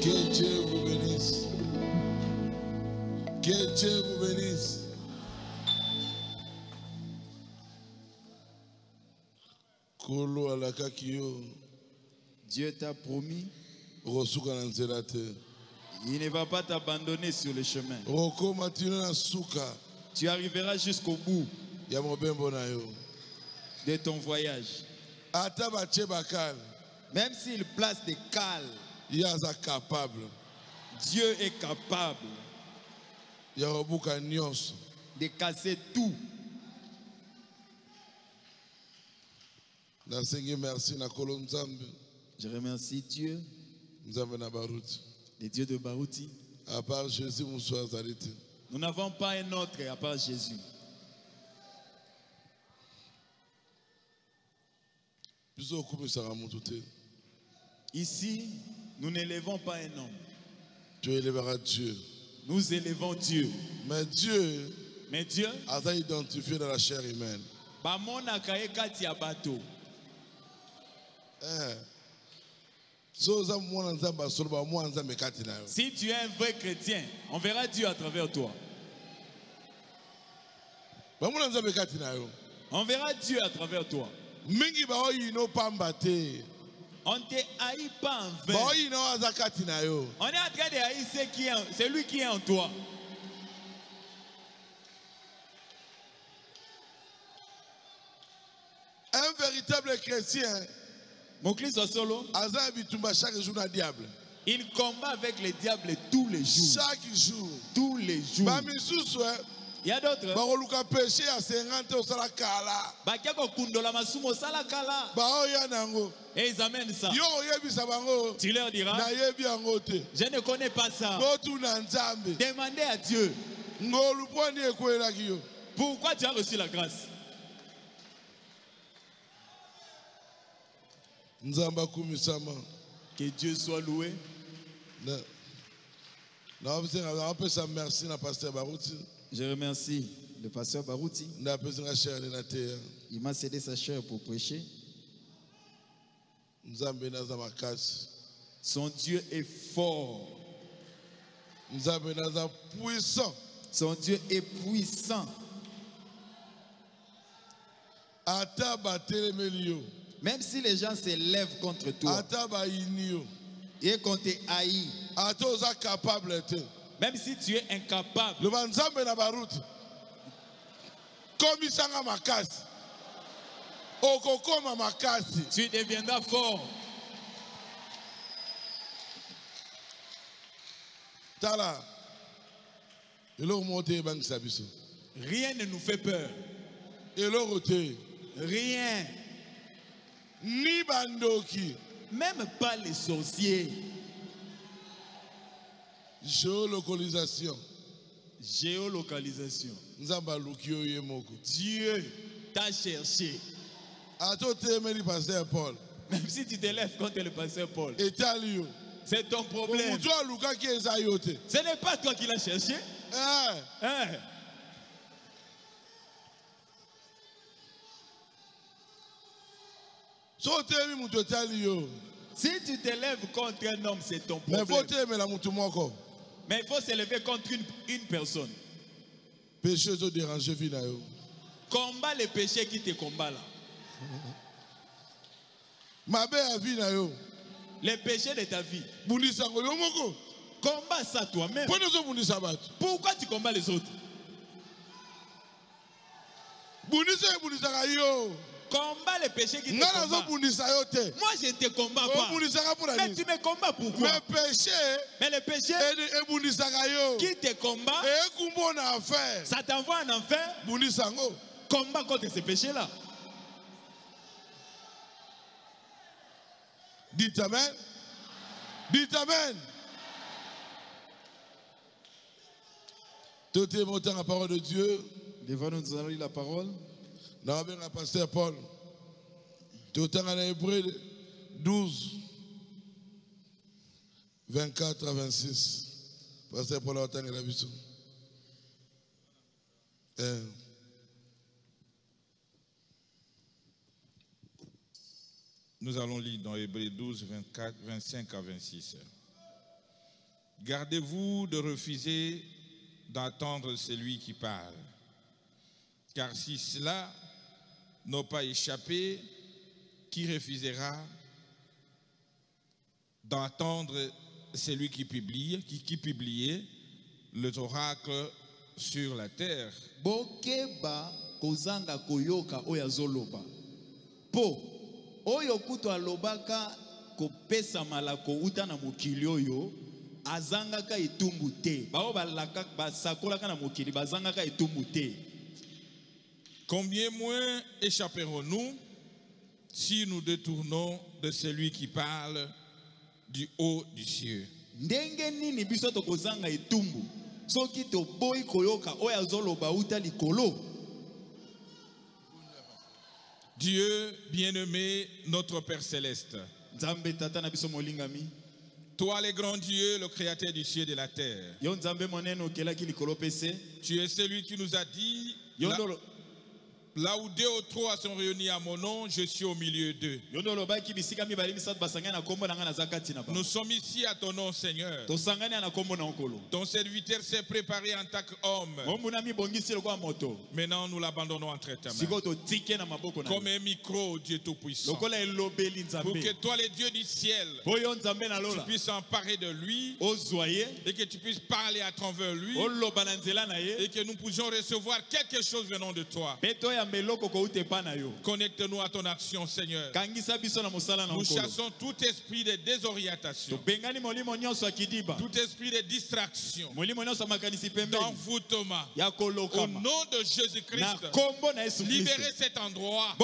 Que Dieu vous bénisse. Que Dieu vous bénisse. Dieu t'a promis. Il ne va pas t'abandonner sur le chemin. Tu arriveras jusqu'au bout de ton voyage. Même s'il place des cales, Dieu est capable de casser tout. Je remercie Dieu, le Dieu de Barouti. À part Jésus, nous n'avons pas un autre à part Jésus. Ici, nous n'élevons pas un homme. Tu élèveras Dieu. Nous élevons Dieu. Mais Dieu a identifié dans la chair humaine. Si tu es un vrai chrétien, on verra Dieu à travers toi. On verra Dieu à travers toi. On ne te haït pas en vain. On est en train de haïr celui qui est en toi. Un véritable chrétien, il combat avec le diable tous les jours. Chaque jour. Tous les jours. Il y a d'autres. Et ils amènent ça. Tu leur diras, je ne connais pas ça. Demandez à Dieu. Pourquoi tu as reçu la grâce? Que Dieu soit loué. Je remercie le pasteur Barouti. Il m'a cédé sa chair pour prêcher. Son Dieu est fort. Son Dieu est puissant. Même si les gens se lèvent contre toi et qu'on te haït, même si tu es incapable, tu deviendras fort. Rien ne nous fait peur. Rien. Ni bandoki. Même pas les sorciers. Géolocalisation. Géolocalisation. Dieu t'a cherché. Même si tu te lèves contre le pasteur Paul, c'est ton problème. Ce n'est pas toi qui l'as cherché. Si tu te lèves contre un homme, c'est ton problème. Mais il faut se lever contre une personne. Combat les péchés qui te combattent là. Les péchés de ta vie. Combat ça toi-même. Pourquoi tu combats les autres? Combat les péchés qui te combattent. Moi je ne te combats pas. Mais tu me combats pourquoi? Mais les péchés qui te combattent, ça t'envoie en enfer. Combat contre ces péchés-là. Dites amen. Dites amen. Tout est montant la parole de Dieu. Devant nous, nous allons lire la parole. Nous avons un pasteur Paul. Tout en Hébreu 12, 24 à 26. Pasteur Paul a entendu la vision. Nous allons lire dans Hébreu 12, 25 à 26. Gardez-vous de refuser d'entendre celui qui parle. Car si cela n'a pas échappé, qui refusera d'entendre celui qui publiait les oracles sur la terre? Bokeba kozanga koyoka oyo azoloba. Po oyo kutu alobaka kopesa malako uta na mokili oyo azangaka etumbu te. Bao balaka basakolaka na mokili bazangaka etumbu te. Combien moins échapperons-nous si nous détournons de celui qui parle du haut du cieux? Ndenge nini biso tokozanga etumbu soki toboyi koyoka oyo azoloba uta likolo? Dieu bien-aimé, notre Père céleste, Nzambe tata na biso molingami, toi le grand Dieu, le créateur du ciel et de la terre, yo Nzambe monene okelaki likolo pese, tu es celui qui nous a dit là où 2 ou 3 sont réunis à mon nom, je suis au milieu d'eux. Nous sommes ici à ton nom, Seigneur. Ton serviteur s'est préparé en tant qu'homme. Maintenant, nous l'abandonnons entre ta main. Comme un micro, Dieu Tout-Puissant. Pour que toi, le Dieu du ciel, tu puisses emparer de lui et que tu puisses parler à travers lui et que nous puissions recevoir quelque chose venant de toi. Connecte-nous à ton action, Seigneur. Nous chassons tout esprit de désorientation, tout esprit de distraction, d'envoûtement. Au nom de Jésus-Christ, libérez cet endroit.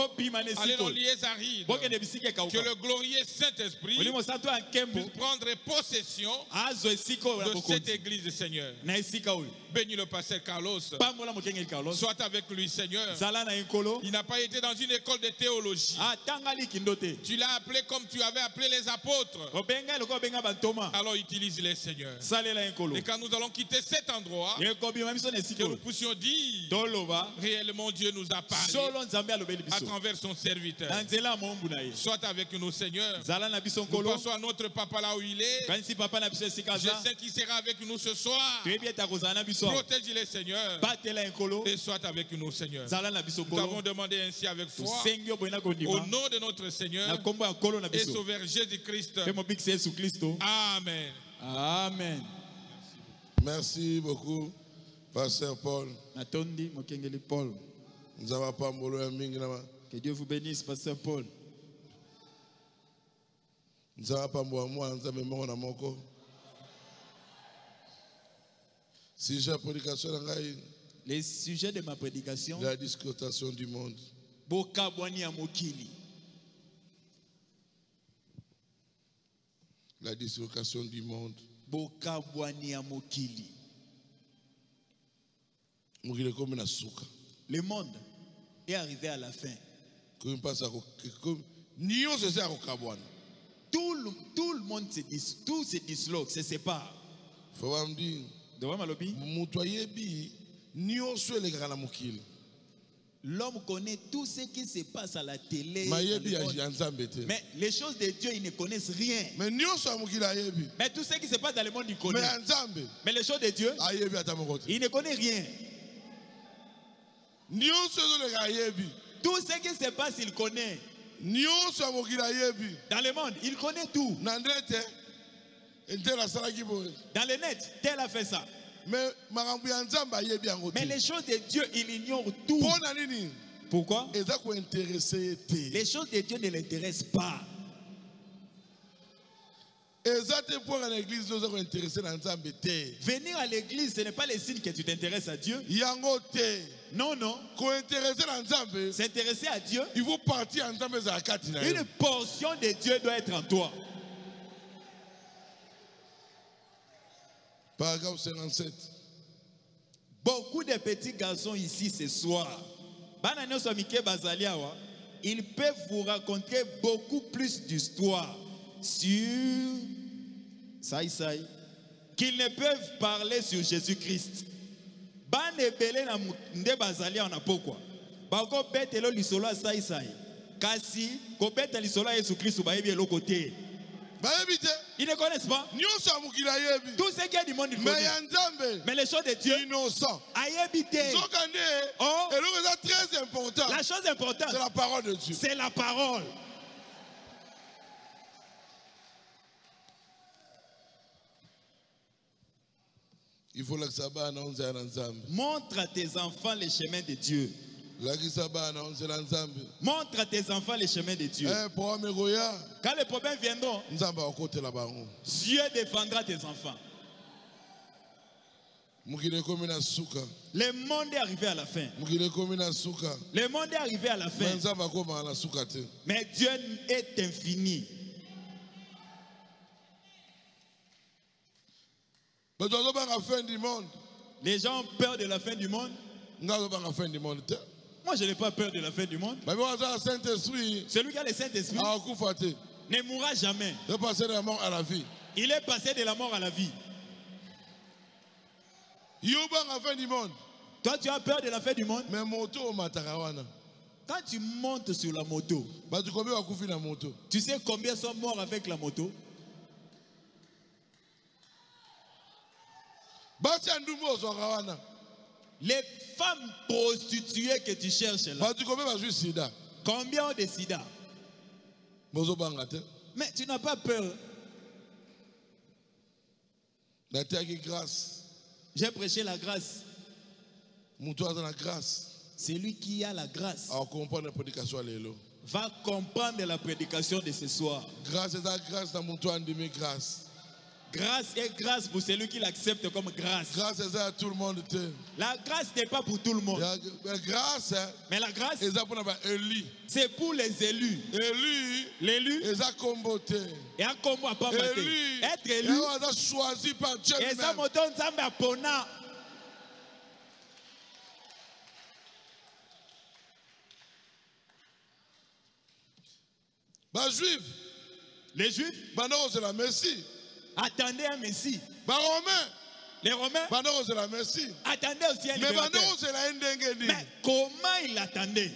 Allez dans les arides. Que le glorieux Saint-Esprit puisse prendre possession de cette église, Seigneur. Bénis le pasteur Carlos. Sois avec lui, Seigneur. Il n'a pas été dans une école de théologie. Tu l'as appelé comme tu avais appelé les apôtres. Alors utilise-les, Seigneur. Et quand nous allons quitter cet endroit, que nous puissions dire réellement Dieu nous a parlé à travers son serviteur. Sois avec nous, Seigneur. Nous pensons à notre papa là où il est. Je sais qu'il sera avec nous ce soir. Protège-les, Seigneur. Et sois avec nous, Seigneur. Nous avons demandé ainsi avec foi au nom de notre Seigneur et Sauveur Jésus-Christ. Amen. Amen. Merci beaucoup, Pasteur Paul. Nous avons pas Que Dieu vous bénisse, Pasteur Paul. Nous avons pas moi, si j'ai prédication, les sujets de ma prédication, la discotation du monde. La dislocation du monde. Le monde est arrivé à la fin. Tout le monde se disloque, se sépare. Faut me dire. L'homme connaît tout ce qui se passe à la télé. Mais les choses de Dieu, ils ne connaissent rien. Mais tout ce qui se passe dans le monde, ils connaissent. Mais les choses de Dieu, ils ne connaissent rien. Tout ce qui se passe, il connaît. Dans le monde, il connaît tout. Dans le net, tel a fait ça. Mais les choses de Dieu, il ignore tout. Pourquoi? Les choses de Dieu ne l'intéressent pas. Venir à l'église, ce n'est pas le signe que tu t'intéresses à Dieu. Non, non. S'intéresser à Dieu, une portion de Dieu doit être en toi. Paragraphe 57. Beaucoup de petits garçons ici ce soir, ils peuvent vous raconter beaucoup plus d'histoires sur qu'ils ne peuvent parler sur Jésus-Christ. Kasi, ko beta lisolo Yesu Kristo ba yebi eloko te. Ba yebi te. Ils ne connaissent pas. Tout ce qui est du monde, ils connaissent. Mais les choses de Dieu, innocent. Oh, très important. La chose importante, c'est la parole de Dieu. C'est la parole. Il faut que ça montre à tes enfants les chemins de Dieu. Montre à tes enfants les chemins de Dieu. Quand les problèmes viendront, Dieu défendra tes enfants. Le monde est arrivé à la fin. Le monde est arrivé à la fin. Mais Dieu est infini. Les gens ont peur de la fin du monde. Moi, je n'ai pas peur de la fin du monde. Celui qui a le Saint-Esprit ne mourra jamais. Il est passé de la mort à la vie. Il est passé de la mort à la vie. Toi, tu as peur de la fin du monde. Quand tu montes sur la moto, tu sais combien sont morts avec la moto? Les femmes prostituées que tu cherches là, combien ont des sida? Mais tu n'as pas peur. J'ai prêché la grâce. C'est lui qui a la grâce. Va comprendre la prédication de ce soir. Grâce et grâce pour celui qui l'accepte comme grâce. Grâce est à tout le monde. La grâce n'est pas pour tout le monde. Mais la grâce, c'est pour les élus. L'élu et un combo à pas mater. Être élu choisi par Dieu lui-même. Les Juifs, c'est la Messie. Attendez un Messie. Les Romains attendaient aussi un libérateur. Mais comment ils l'attendaient?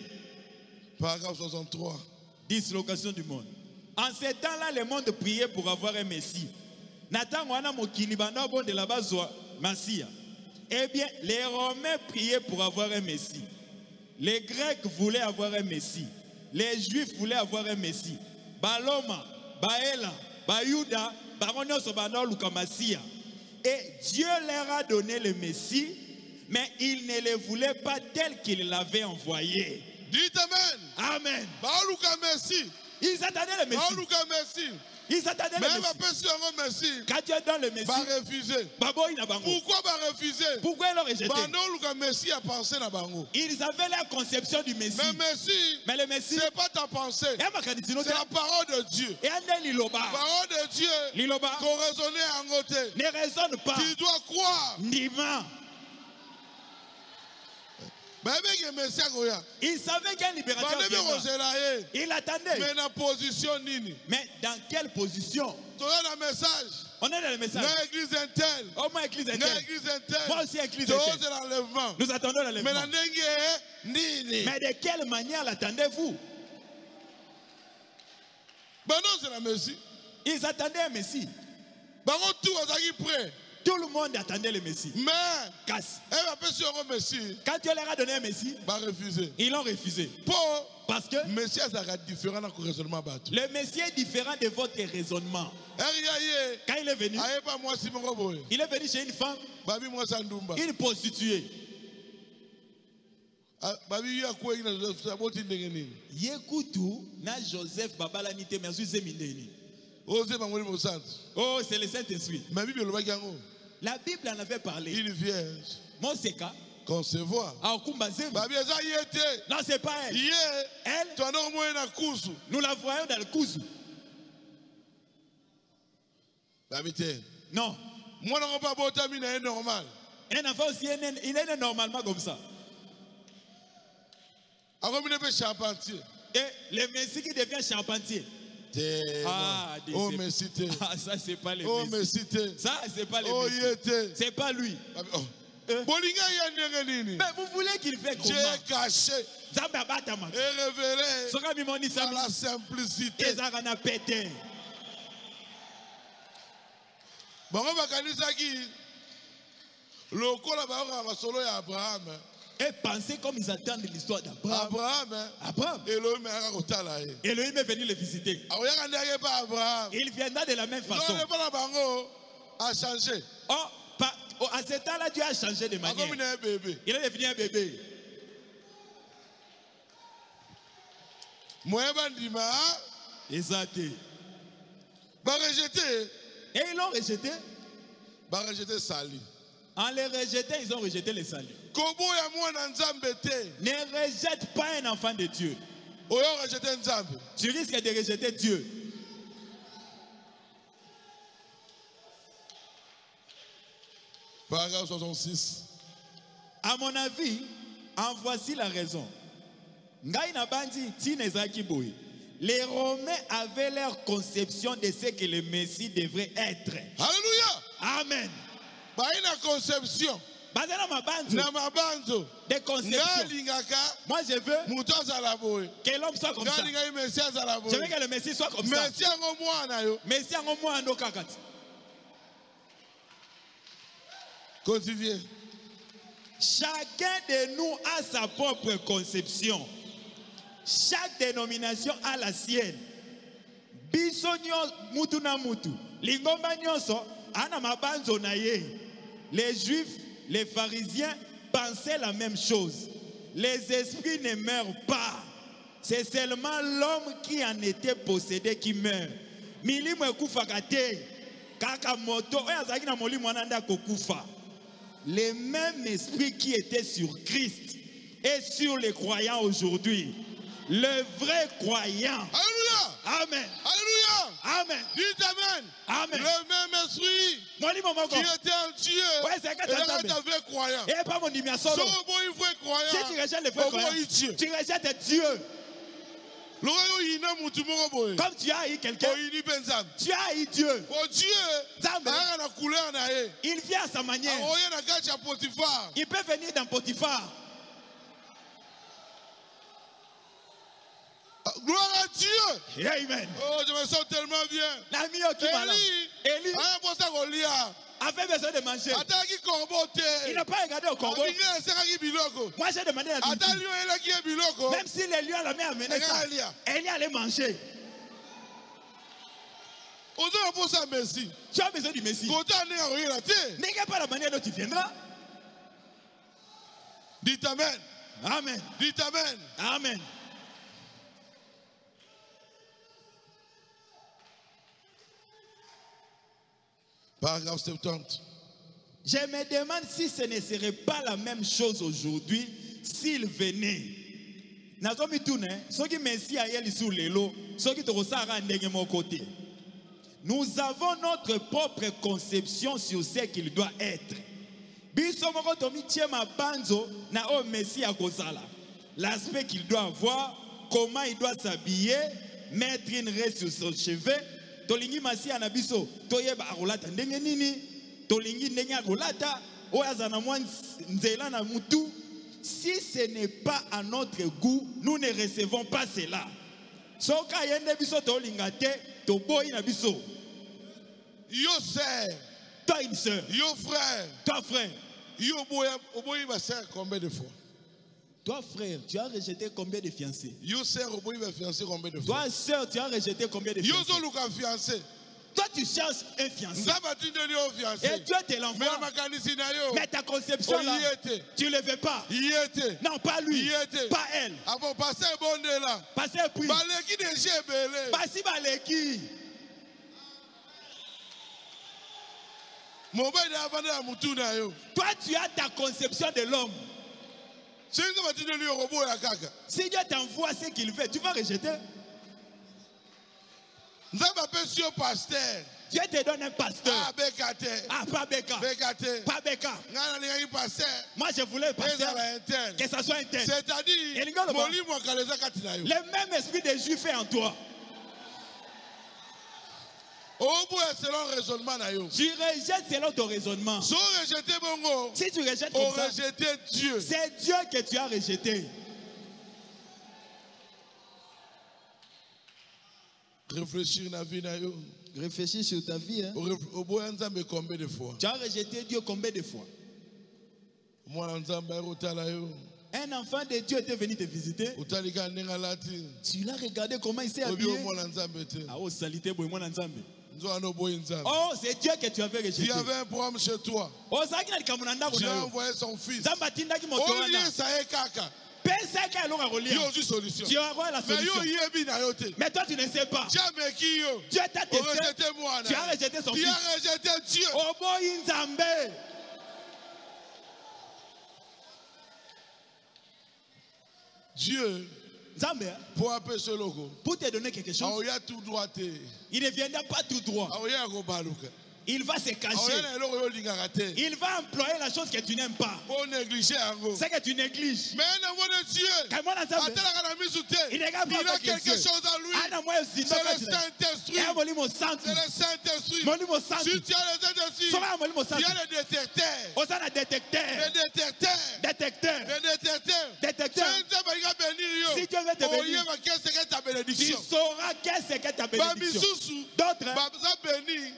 Paragraphe 63. Dislocation du monde. En ces temps-là, le monde priait pour avoir un Messie. Eh bien, les Romains priaient pour avoir un Messie. Les Grecs voulaient avoir un Messie. Les Juifs voulaient avoir un Messie. Baloma, Baela, Bayuda, et Dieu leur a donné le Messie, mais ils ne le voulaient pas tel qu'il l'avait envoyé. Dites Amen. Amen. Ils attendaient le Messie. Ils attendaient le Messie. Quand Dieu donne le Messie, pourquoi Pourquoi ils l'ont rejeté? Ils avaient la conception du Messie. Mais le Messie, c'est pas ta pensée. C'est la parole de Dieu. La parole de Dieu. Qu'on raisonnait en côté. Ne raisonne pas. Tu dois croire. Nima. Il savait qu'un libérateur viendra. Il attendait. Mais dans quelle position? On est dans le message. Oh, moi, église interne. Moi aussi, église interne. Nous attendons l'enlèvement. Mais de quelle manière l'attendez-vous? Ils attendaient un Messie. Tout le monde attendait le Messie. Mais quand Dieu leur a donné un Messie, ils l'ont refusé. Parce que le Messie est différent de votre raisonnement. Quand il est venu chez une femme, une prostituée. Yekutu na Joseph babalanite merzuze mindeni. Oh, c'est le Saint-Esprit. La Bible en avait parlé. Une vierge. Monseka. Concevoir. Non, c'est pas elle. Elle, nous la voyons dans le Kouzu. Non. Un enfant aussi, il est normalement comme ça. Et le Messie qui devient charpentier. Ah, Messie. Ah, ça, c'est pas le Messie. Ça, c'est pas le Messie. C'est pas lui. Mais vous voulez qu'il fasse comment? Dieu caché et révélé à la simplicité. Bango bakanisaki lokola ba solo ya Abraham. Et pensez comme ils attendent l'histoire d'Abraham. Abraham. Elohim est venu le visiter. Il viendra de la même façon. A changé. À ce temps-là, Dieu a changé de manière. Il est devenu un bébé. Exact. Et ils l'ont rejeté. En les rejetant, ils ont rejeté le salut. Ne rejette pas un enfant de Dieu. Tu risques de rejeter Dieu. Paragraphe 66. À mon avis, en voici la raison. Les Romains avaient leur conception de ce que le Messie devrait être. Alléluia. Amen. Une conception. Des conceptions. Moi je veux que l'homme soit comme ça. Je veux que le Messie soit comme ça. Messie en moi. Continuez. Chacun de nous a sa propre conception. Chaque dénomination a la sienne. Bisonyo mutu na mutu. Lingomba nyonso ana mabanzo na ye. Les Juifs, les pharisiens pensaient la même chose. Les esprits ne meurent pas. C'est seulement l'homme qui en était possédé qui meurt. Milimo ekufakate. Kaka moto oyazaki na molimo ananda kokufa. Le même esprit qui était sur Christ est sur les croyants aujourd'hui. Le vrai croyant. Alléluia. Amen. Alléluia. Amen. Dites amen. Amen. Le même esprit qui était en Dieu. Ouais, c'est un vrai croyant. Et pas mon imitation. Si tu rejettes le vrai croyant, tu rejettes Dieu. Comme tu as eu quelqu'un, tu as eu Dieu. Il vient à sa manière. Il peut venir dans Potiphar. Gloire à Dieu. Amen. Oh, je me sens tellement bien. Élie avait besoin de manger. Il n'a pas regardé au corbeau. Moi j'ai demandé à lui. Même si les lions l'avaient amené ça, Élie allait manger. Tu as besoin du Messie. N'est pas la manière dont tu viendras. Dites amen. Amen. Dites amen. Amen. Paragraphe 70. Je me demande si ce ne serait pas la même chose aujourd'hui s'il venait. Nous avons notre propre conception sur ce qu'il doit être. L'aspect qu'il doit avoir, comment il doit s'habiller, mettre une raie sur son cheveu. Tolingi masi anabiso toyeba akolata ndenge nini tolingi ndenge akolata oyazana mwa nzela na mutu. Si ce n'est pas à notre goût, nous ne recevons pas cela. Soka yende biso tolinga te toboyi na biso. Yo sœur, toi une sœur. Yo frère, toi frère. Yo oboyi ba sœur combien de fois? Toi, frère, tu as rejeté combien de fiancés? Yo sœur, vous avez fiancé combien de fois? Toi, sœur, tu as rejeté combien de fiancés? Yo fiancé. Toi, tu cherches un fiancé. Et Dieu te l'envoie. Mais ta conception là, tu ne le veux pas. Non, pas lui. Pas elle. Passer puis. Passer baleki. Toi, tu as ta conception de l'homme. Si Dieu t'envoie ce qu'il veut, tu vas rejeter. Dieu te donne un pasteur. Ah, pas Beka. Pas Beka. Moi, je voulais un pasteur. Que ça soit interne. C'est-à-dire, le même esprit des Juifs est en toi. Tu rejettes selon ton raisonnement. Si tu rejettes comme ça, c'est Dieu que tu as rejeté. Réfléchir dans la vie. Réfléchis sur ta vie. Hein? Combien de fois? Tu as rejeté Dieu combien de fois? Un enfant de Dieu était venu te visiter. Tu l'as regardé comment il s'est habillé. Oh, c'est Dieu que tu avais rejeté. Il y avait un problème chez toi. J'ai envoyé son fils. Il y a aussi solution. Tu auras la solution. Mais toi tu ne sais pas. Dieu t'a testé. Tu as rejeté son fils. Tu as rejeté Dieu. Dieu, pour te donner quelque chose, il ne viendra pas tout droit. Il va se cacher. Il va employer la chose que tu n'aimes pas. C'est que tu négliges. Mais un amour de Dieu, il a quelque chose en lui. C'est le Saint-Esprit. C'est le Saint-Esprit. Si tu as le Saint-Esprit, tu as le détecteur. Si Dieu veut te bénir, tu sauras qu'est-ce que ta bénédiction. D'autres,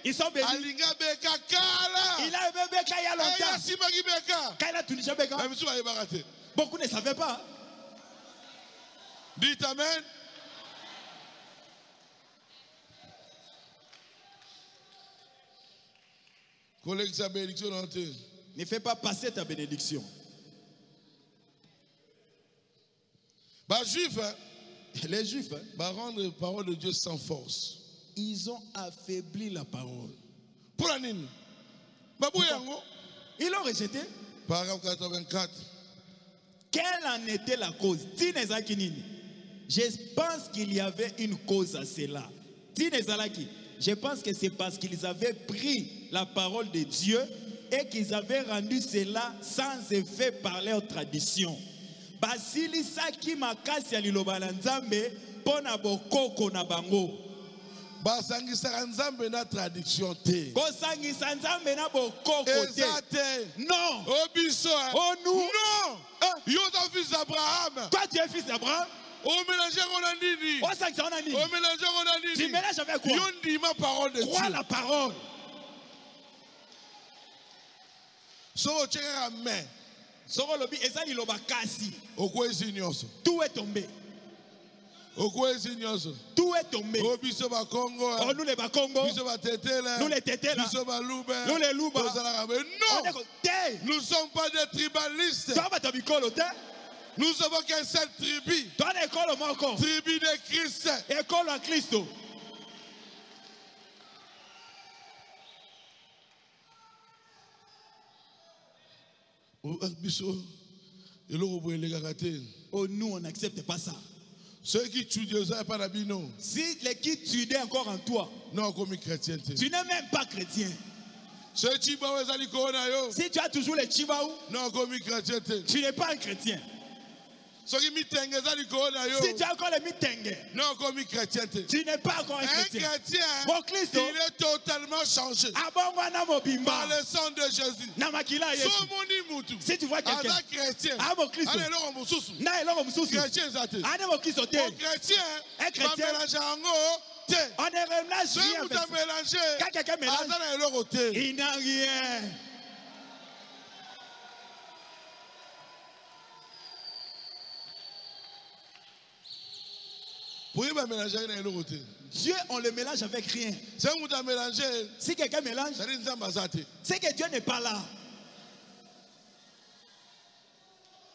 ils sont bénis. Il a aimé Beka il y a longtemps. Quand il a touché Beka, beaucoup ne savaient pas. Dites Amen. Collègue, sa bénédiction. Ne fais pas passer ta bénédiction. Les Juifs rendre la parole de Dieu sans force. Ils ont affaibli la parole. Pour la nine. Ils l'ont rejeté. Paragraphe 84. Quelle en était la cause? Je pense qu'il y avait une cause à cela. Je pense que c'est parce qu'ils avaient pris la parole de Dieu et qu'ils avaient rendu cela sans effet par leur tradition. Basili saki makasi ya liloba la Nzambe pona bokoko na bango. Basangisa Nzambe na traduction te. Kosangisa Nzambe na bokoko te. Non. Obiso. Oh nous. Non. Yo ton fils d'Abraham. Toi tu es fils d'Abraham. Au mélange on a nini. Au mélange on a nini. Tu mélanges avec quoi? Yo dit ma parole de Dieu. Crois la parole. So tcheka main. Tout est tombé. Tout est tombé. Oh, nous les Bakongo. Nous les Tétela. Nous les Louba. Non. Nous ne sommes pas des tribalistes. Nous ne sommes qu'un seul tribu. Tribu de Christ. École en Christ. Oh, nous, on n'accepte pas ça. Ceux qui tuent Dieu, ça n'est pas d'abino. Si les qui tuent encore en toi, non, comme chrétien. Tu n'es même pas chrétien. Si tu as toujours les chibaou, non, comme chrétien. Tu n'es pas un chrétien. Si tu as encore les mitenge, non, comme chrétien. Tu n'es pas encore un chrétien. Mon Christ, il est totalement changé par le sang de Jésus. Si tu vois quelqu'un, chrétien, mon chrétien, on ne mélange rien. Quand quelqu'un mélange, il n'a rien. Dieu, on le mélange avec rien. Si quelqu'un mélange, c'est que Dieu n'est pas là.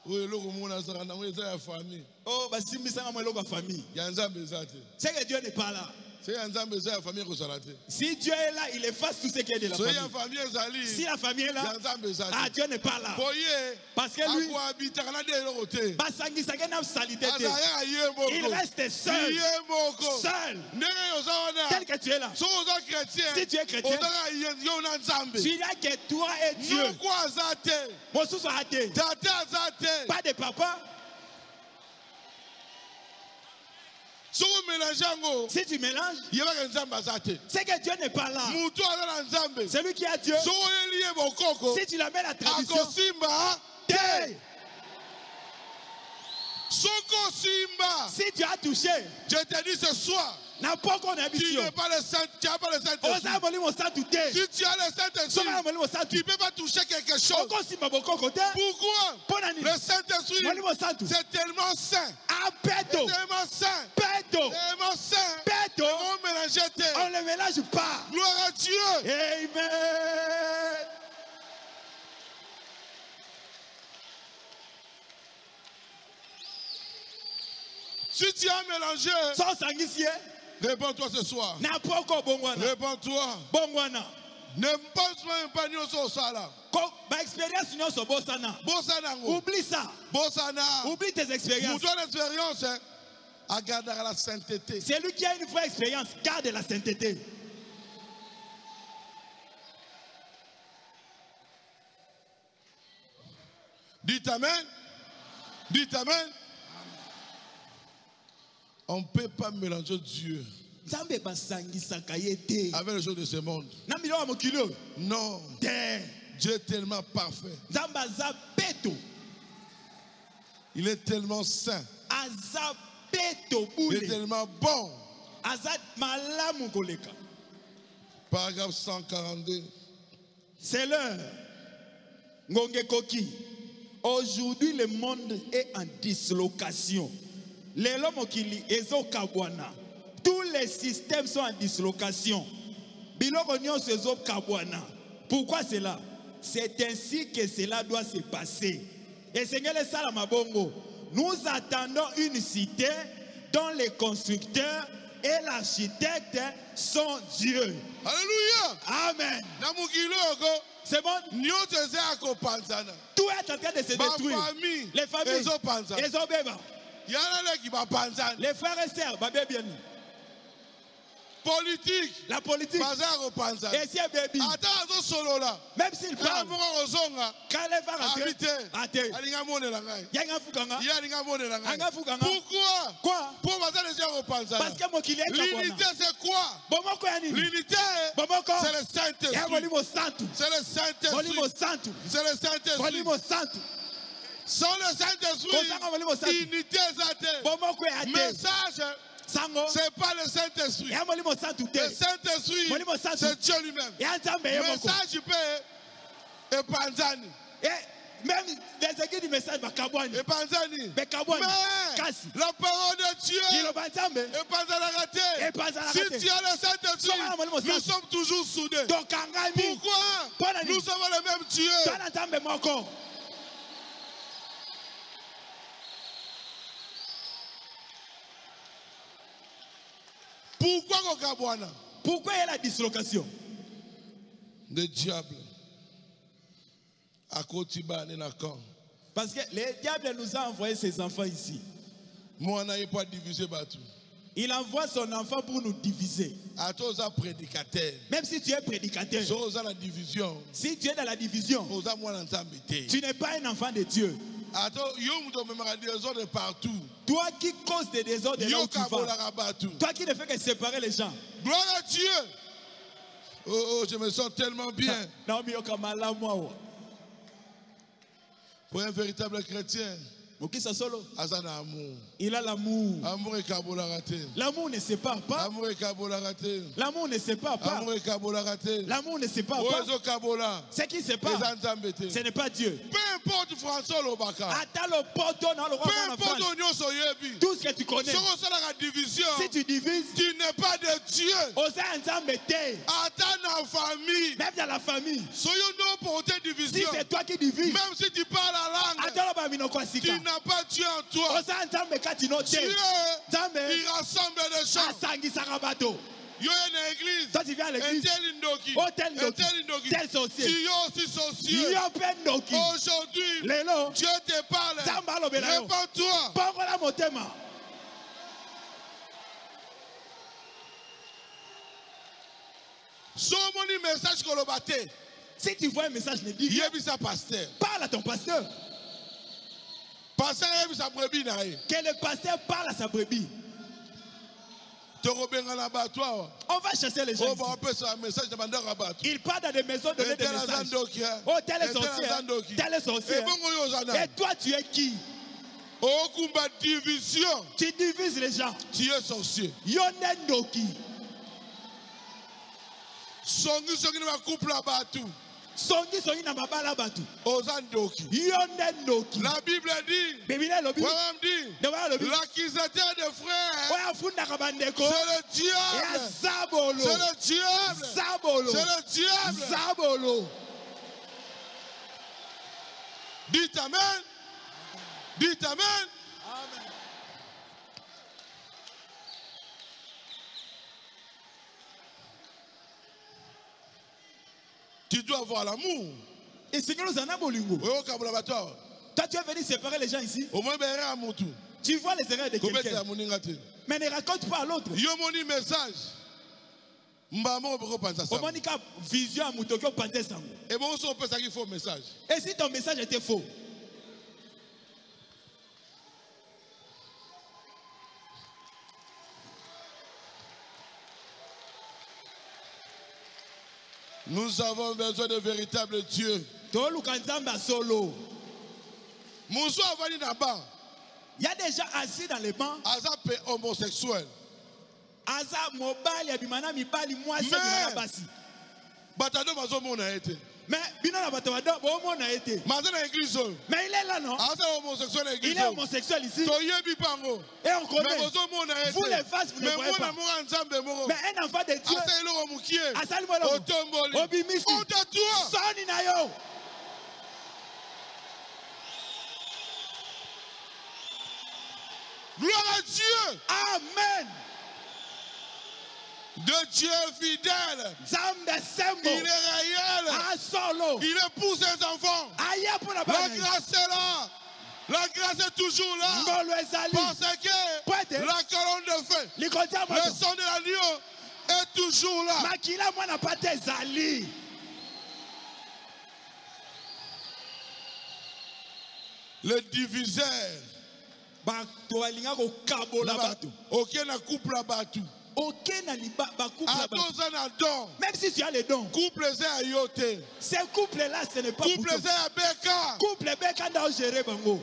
Oh, bah si famille. C'est que Dieu n'est pas là. Si Dieu est là, il efface tout ce qui est de la famille. Si la famille est là, Dieu n'est pas là. Parce que lui, il reste seul. Seul. Tel que tu es là. Si tu es chrétien, tu n'as que toi et Dieu. Pas de papa. Si tu mélanges, c'est que Dieu n'est pas là. C'est lui qui a Dieu. Si tu l'amènes à la tradition, si tu as touché, je te dis ce soir, tu n'es pas le Saint, tu n'as pas le Saint-Esprit. Si tu as le Saint-Esprit, tu ne peux pas toucher quelque chose. Pourquoi? Le Saint-Esprit, c'est tellement saint. C'est tellement saint. Tellement saint. On ne le mélange pas. Gloire à Dieu. Amen. Si tu as mélangé, réponds-toi ce soir. Réponds-toi. Ne pense même pas au sala. Oublie ça. Oublie tes expériences. Garde la sainteté. C'est lui qui a une vraie expérience. Garde la sainteté. Dites amen. Dites amen. On ne peut pas mélanger Dieu avec les choses de ce monde. Non. Dieu est tellement parfait. Il est tellement saint. Il est tellement bon. Paragraphe 142. C'est l'heure. Aujourd'hui, le monde est en dislocation. Tous les systèmes sont en dislocation. Pourquoi cela? C'est ainsi que cela doit se passer. Et Seigneur, nous attendons une cité dont les constructeurs et l'architecte sont Dieu. Alléluia. Amen. C'est bon? Tout est en train de se détruire. Les familles, les frères et sœurs, politique, la politique, et si un baby, même s'il parle, quand elle va rentrer, pourquoi? Parce que mon client, l'unité c'est quoi? L'unité, c'est le Saint-Esprit. C'est le Saint-Esprit. C'est le Saint-Esprit. Sans le Saint-Esprit, unité est message. C'est pas le Saint-Esprit. Le Saint-Esprit, c'est Dieu lui-même. Message, il peut et Panzani. Même les églises du message, et Panzani. Mais la parole de Dieu et Panzani. Si tu as le Saint-Esprit, nous sommes toujours soudés. Pourquoi? Nous sommes le même Dieu. Pourquoi il y a la dislocation? Le diable. Parce que le diable nous a envoyé ses enfants ici. Il envoie son enfant pour nous diviser. Même si tu es prédicateur, si tu es dans la division, tu n'es pas un enfant de Dieu. Toi qui causes des désordres là où tu vas. Toi qui ne fais que séparer les gens. Gloire à Dieu. Oh, je me sens tellement bien. Pour un véritable chrétien, il a l'amour. L'amour ne sépare pas. L'amour ne sépare pas. L'amour ne sépare pas. Ce qui sépare, ce n'est pas Dieu. Peu importe François Lobaka. Peu importe tout ce que tu connais. Si tu divises, tu n'es pas de Dieu. Même dans la famille. Si c'est toi qui divises, même si tu parles la langue, tu n'as pas Dieu en toi. Dieu, il rassemble les gens. Il y a une église. Toi tu viens à l'église. Tel sorcier. Tu es aussi sorcier. Aujourd'hui, Dieu te parle. Réponds-toi. Si tu vois un message, ne dis rien. Parle à ton pasteur. Que le pasteur parle à sa brebis. On va chasser les gens. Il part dans des maisons donner des messages. Oh, tel est sorcier. Tel est sorcier. Et toi, tu es qui? division. Tu divises les gens. Tu es sorcier. Yonendoki. Songi na couple abatu. Songi na babala batu. Ozandoki. Yonendoki. La Bible dit. L'accusateur des frères. C'est le diable. Zabolo. C'est le diable. Zabolo. C'est le diable. Zabolo. Dites amen. Dites amen. Amen. Tu dois avoir l'amour. Et c'est que nous en avons l'ingo. Toi, tu es venu séparer les gens ici. Tu vois les erreurs de quelqu'un. Mais ne raconte pas à l'autre. Il y a un message. Vision à Moutokyo Pantesang. Et si ton message était faux? Nous avons besoin de véritables dieux. Il y a des gens assis dans les bancs. Azap homosexuel. Azap mobile yabimana mibali mwasi basi. Batado mazo mona été. Mais binana batado bo mona été. Mazana église. Mais il est là non? Homosexuel église. Il est homosexuel ici. Toyebi pango. Et on connaît. Mais mazo mona été. Vous les faces vous ne voyez pas. Mais un enfant de Dieu. Aselo mukie. Asalimo Otomboli. Obimisi. Otatua. Soni na yo. Gloire à Dieu. Amen. De Dieu fidèle. Il est réel. Il épouse ses enfants. La grâce est là. La grâce est toujours là. Parce que la colonne de feu, le son de l'agneau est toujours là. Le diviseur. Aucun couple à battu. Même si tu as les dons. Ces couples-là, ce n'est pas pour toi. Couple Beka doit gérer bango.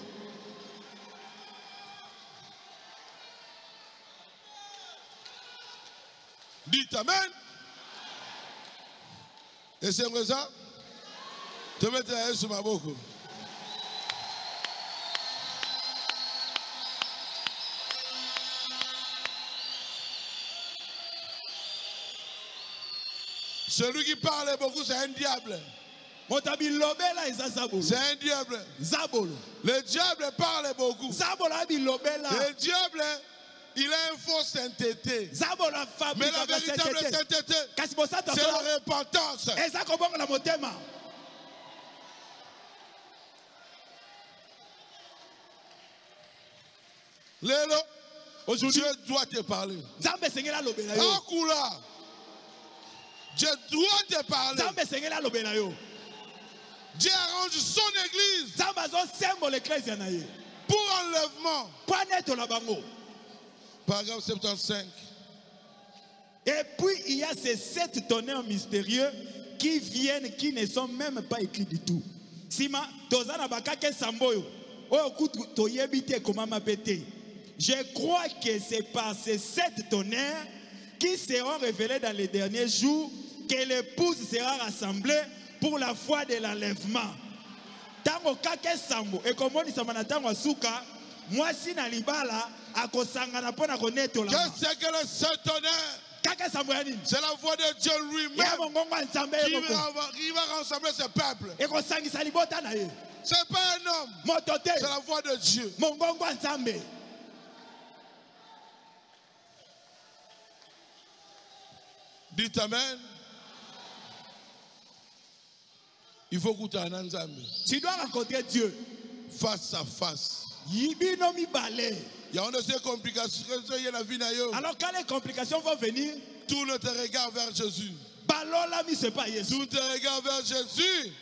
Dites amen. Et c'est comme ça. Te mettre sur ma bouche. Celui qui parle beaucoup, c'est un diable. C'est un diable. Le diable parle beaucoup. Le diable, il a une fausse sainteté. Mais la véritable sainteté, c'est la repentance. Lélo, aujourd'hui, Dieu doit te parler. Dieu doit te parler. Dieu arrange son église pour enlèvement. Paragraphe 75. Et puis il y a ces 7 tonnerres mystérieux qui viennent, qui ne sont même pas écrits du tout. Sima, tozana bakake samboyo. Je crois que c'est par ces 7 tonnerres qui seront révélés dans les derniers jours que l'épouse sera rassemblée pour la foi de l'enlèvement. Tango kake sambo et comme on dit samana tango suka moi si na libala akosangana pona koneto la. Qu'est-ce que le 7 tonnerres? C'est la voix de Dieu lui-même qui va rassembler ce peuple. C'est pas un homme. C'est la voix de Dieu. Dites amen. Il faut goûter un ensemble. Tu dois rencontrer Dieu face à face. Il y a des complications. Alors quand les complications vont venir, tout notre regard vers Jésus. Tout te regard vers Jésus.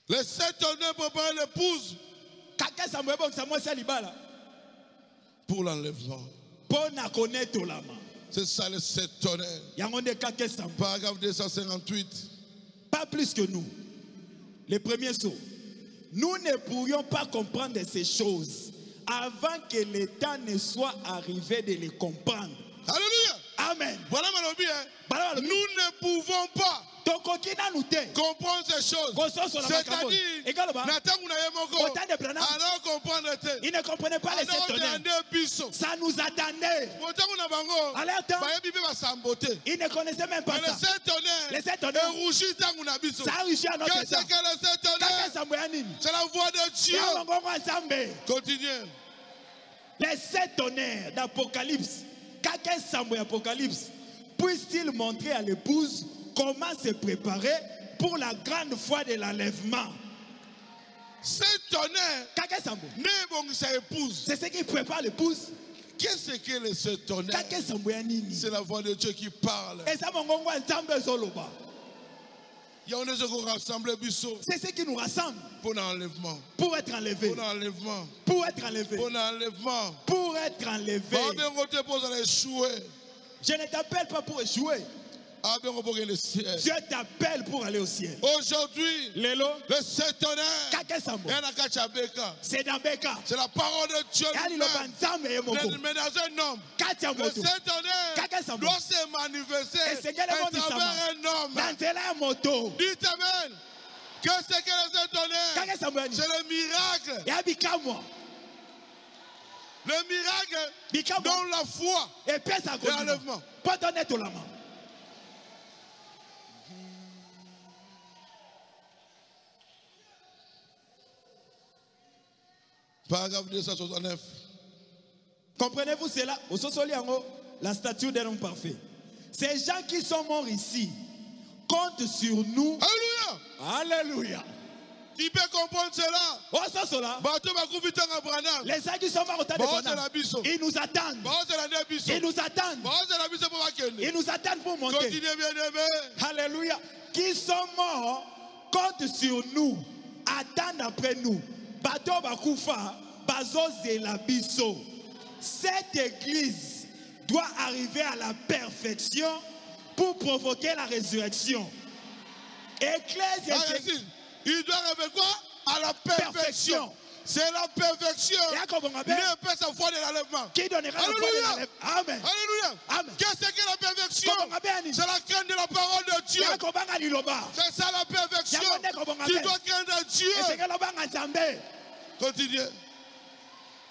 Les 7 tonnerres préparent l'épouse pour l'enlèvement. C'est ça le 7 tonnerres. Paragraphe 258. Pas plus que nous. Le premier saut. Nous ne pourrions pas comprendre ces choses avant que le temps ne soit arrivé de les comprendre. Alléluia. Amen. Voilà nous ne pouvons pas comprendre ces choses. C'est-à-dire, alors comprendre. Il ne comprenait pas les 7 tonnerres. Ça nous attendait. À leur temps, il ne connaissait même pas ça. Les 7 tonnerres, ça a réussi à notre temps. C'est la voix de Dieu. Continuez. Les 7 tonnerres d'Apocalypse, Apocalypse, puisse-t-il montrer à l'épouse comment se préparer pour la grande foi de l'enlèvement? 7 tonnerres, c'est ce qui prépare l'épouse. Qu'est-ce que les 7 tonnerres? C'est la voix de Dieu qui parle. C'est ce qui nous rassemble. Pour l'enlèvement. Pour être enlevé. Pour l'enlèvement. Pour être enlevé. Pour l'enlèvement. Pour être enlevé. Je ne t'appelle pas pour échouer. Dieu t'appelle pour aller au ciel. Aujourd'hui, le 7 tonnerres, c'est dans Beka. C'est la parole de Dieu. Mais dans un homme, le 7 tonnerres doit se manifester à travers un homme. Dites Amen. Qu'est-ce que le 7 tonnerres? C'est le miracle. Le miracle dans la foi et l'enlèvement. Paragraphe 269. Comprenez-vous cela? La statue d'un homme parfait. Ces gens qui sont morts ici comptent sur nous. Alléluia. Alléluia. Tu peux comprendre cela? Les gens qui sont morts au temps de Branham, ils nous attendent. Ils nous attendent. Ils nous attendent pour monter. Continuez, bien-aimé. Alléluia. Qui sont morts comptent sur nous. Attendent après nous. Bato bakufa, bazo zelabiso. Cette église doit arriver à la perfection pour provoquer la résurrection. Église, il doit arriver quoi? À la perfection. C'est la perfection. Ne peut sa foi de l'enlèvement. Qui donnera la foi de l'enlèvement? Amen. Alléluia. Amen. Qu'est-ce que la perfection? C'est la crainte de la parole de Dieu. C'est ça la perfection. Tu dois craindre Dieu. Continuez.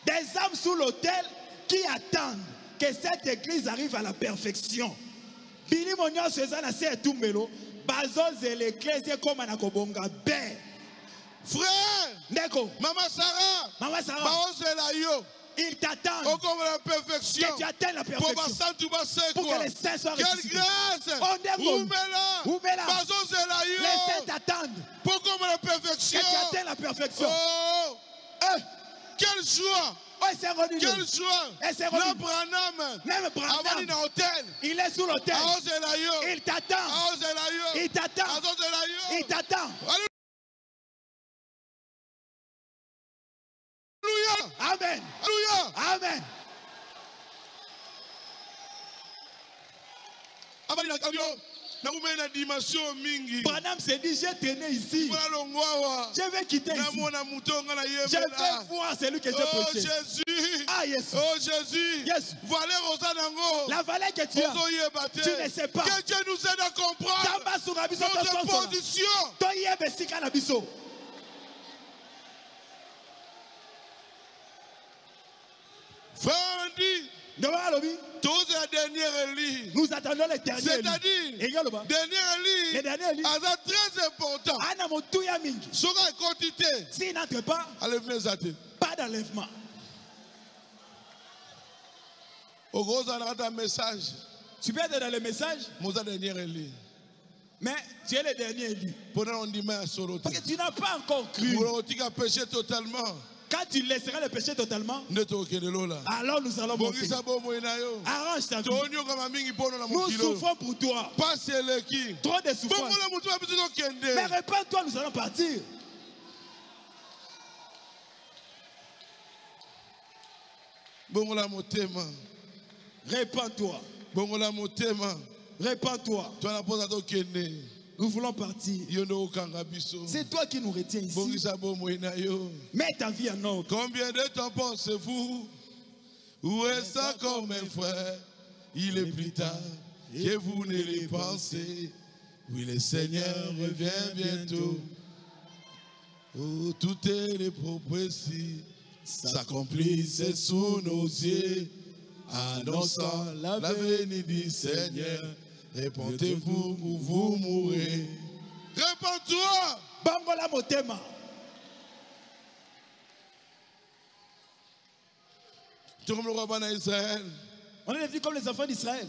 Des âmes sous l'autel qui attendent que cette église arrive à la perfection. Bini monyo sezana se tumbelo bazoze l'église comme anakobonga ben. Frère, Neko, Maman Sarah, ils t'attendent que tu atteignes la perfection pour que les saints soient ressuscités. Quelle grâce! Les saints t'attendent pour que tu atteignes la perfection. Oh. Quelle joie! Quelle joie! Même Branham, il est sous l'autel. Il t'attend. Il t'attend. Il t'attend. Amen. Amen. Branham s'est dit, j'ai traîné ici. Je vais quitter ici. Je vais voir celui que j'ai prêché. Jésus. Ah, yes. Oh Jésus. Yes. La valeur que tu as, tu ne sais pas. Que Dieu nous aide à comprendre notre position. Frère dit, tous la dernière élie. Nous attendons les derniers. C'est-à-dire, dernière élie est très important. Sera quantité. S'il n'entre pas, pas d'enlèvement. Au gros, on a un message. Tu peux être dans le message, mais tu es le dernier élu. Parce que tu n'as pas encore cru. Quand tu laisseras le péché totalement, alors nous allons monter. Arrange ta vie. Nous souffrons pour toi. Trop de souffrance. Mais répands-toi, nous allons partir. Répands-toi. Répands-toi. Nous voulons partir. C'est toi qui nous retiens ici. Mets ta vie en ordre. Combien de temps pensez-vous? Où est ça comme un frère? Il est plus tard que vous ne le pensez. Oui, le Seigneur revient bientôt. Oh, toutes les prophéties s'accomplissent sous nos yeux, annonçant la venue du Seigneur. Répondez-vous ou vous mourrez. Réponds-toi. Bangola motema. On est comme les enfants d'Israël.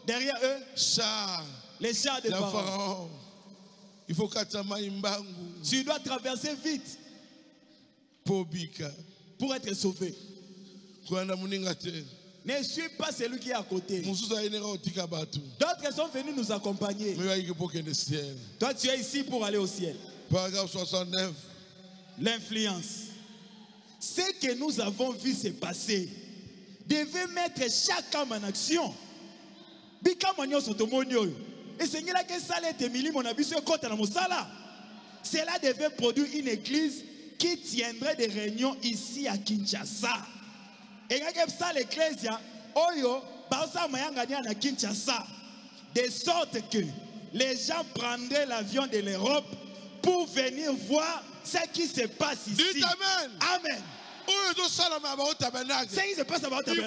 Derrière eux, les chars de Pharaon. Il faut tu dois traverser vite pour être sauvé. Ne suis pas celui qui est à côté. D'autres sont venus nous accompagner. Toi, tu es ici pour aller au ciel. Paragraphe 69. L'influence. Ce que nous avons vu se passer devait mettre chaque homme en action. Cela devait produire une église qui tiendrait des réunions ici à Kinshasa. Et ça l'église oyo baosa mayangania na Kinshasa, de sorte que les gens prendraient l'avion de l'Europe pour venir voir ce qui se passe ici. Dites amen. Amen. Il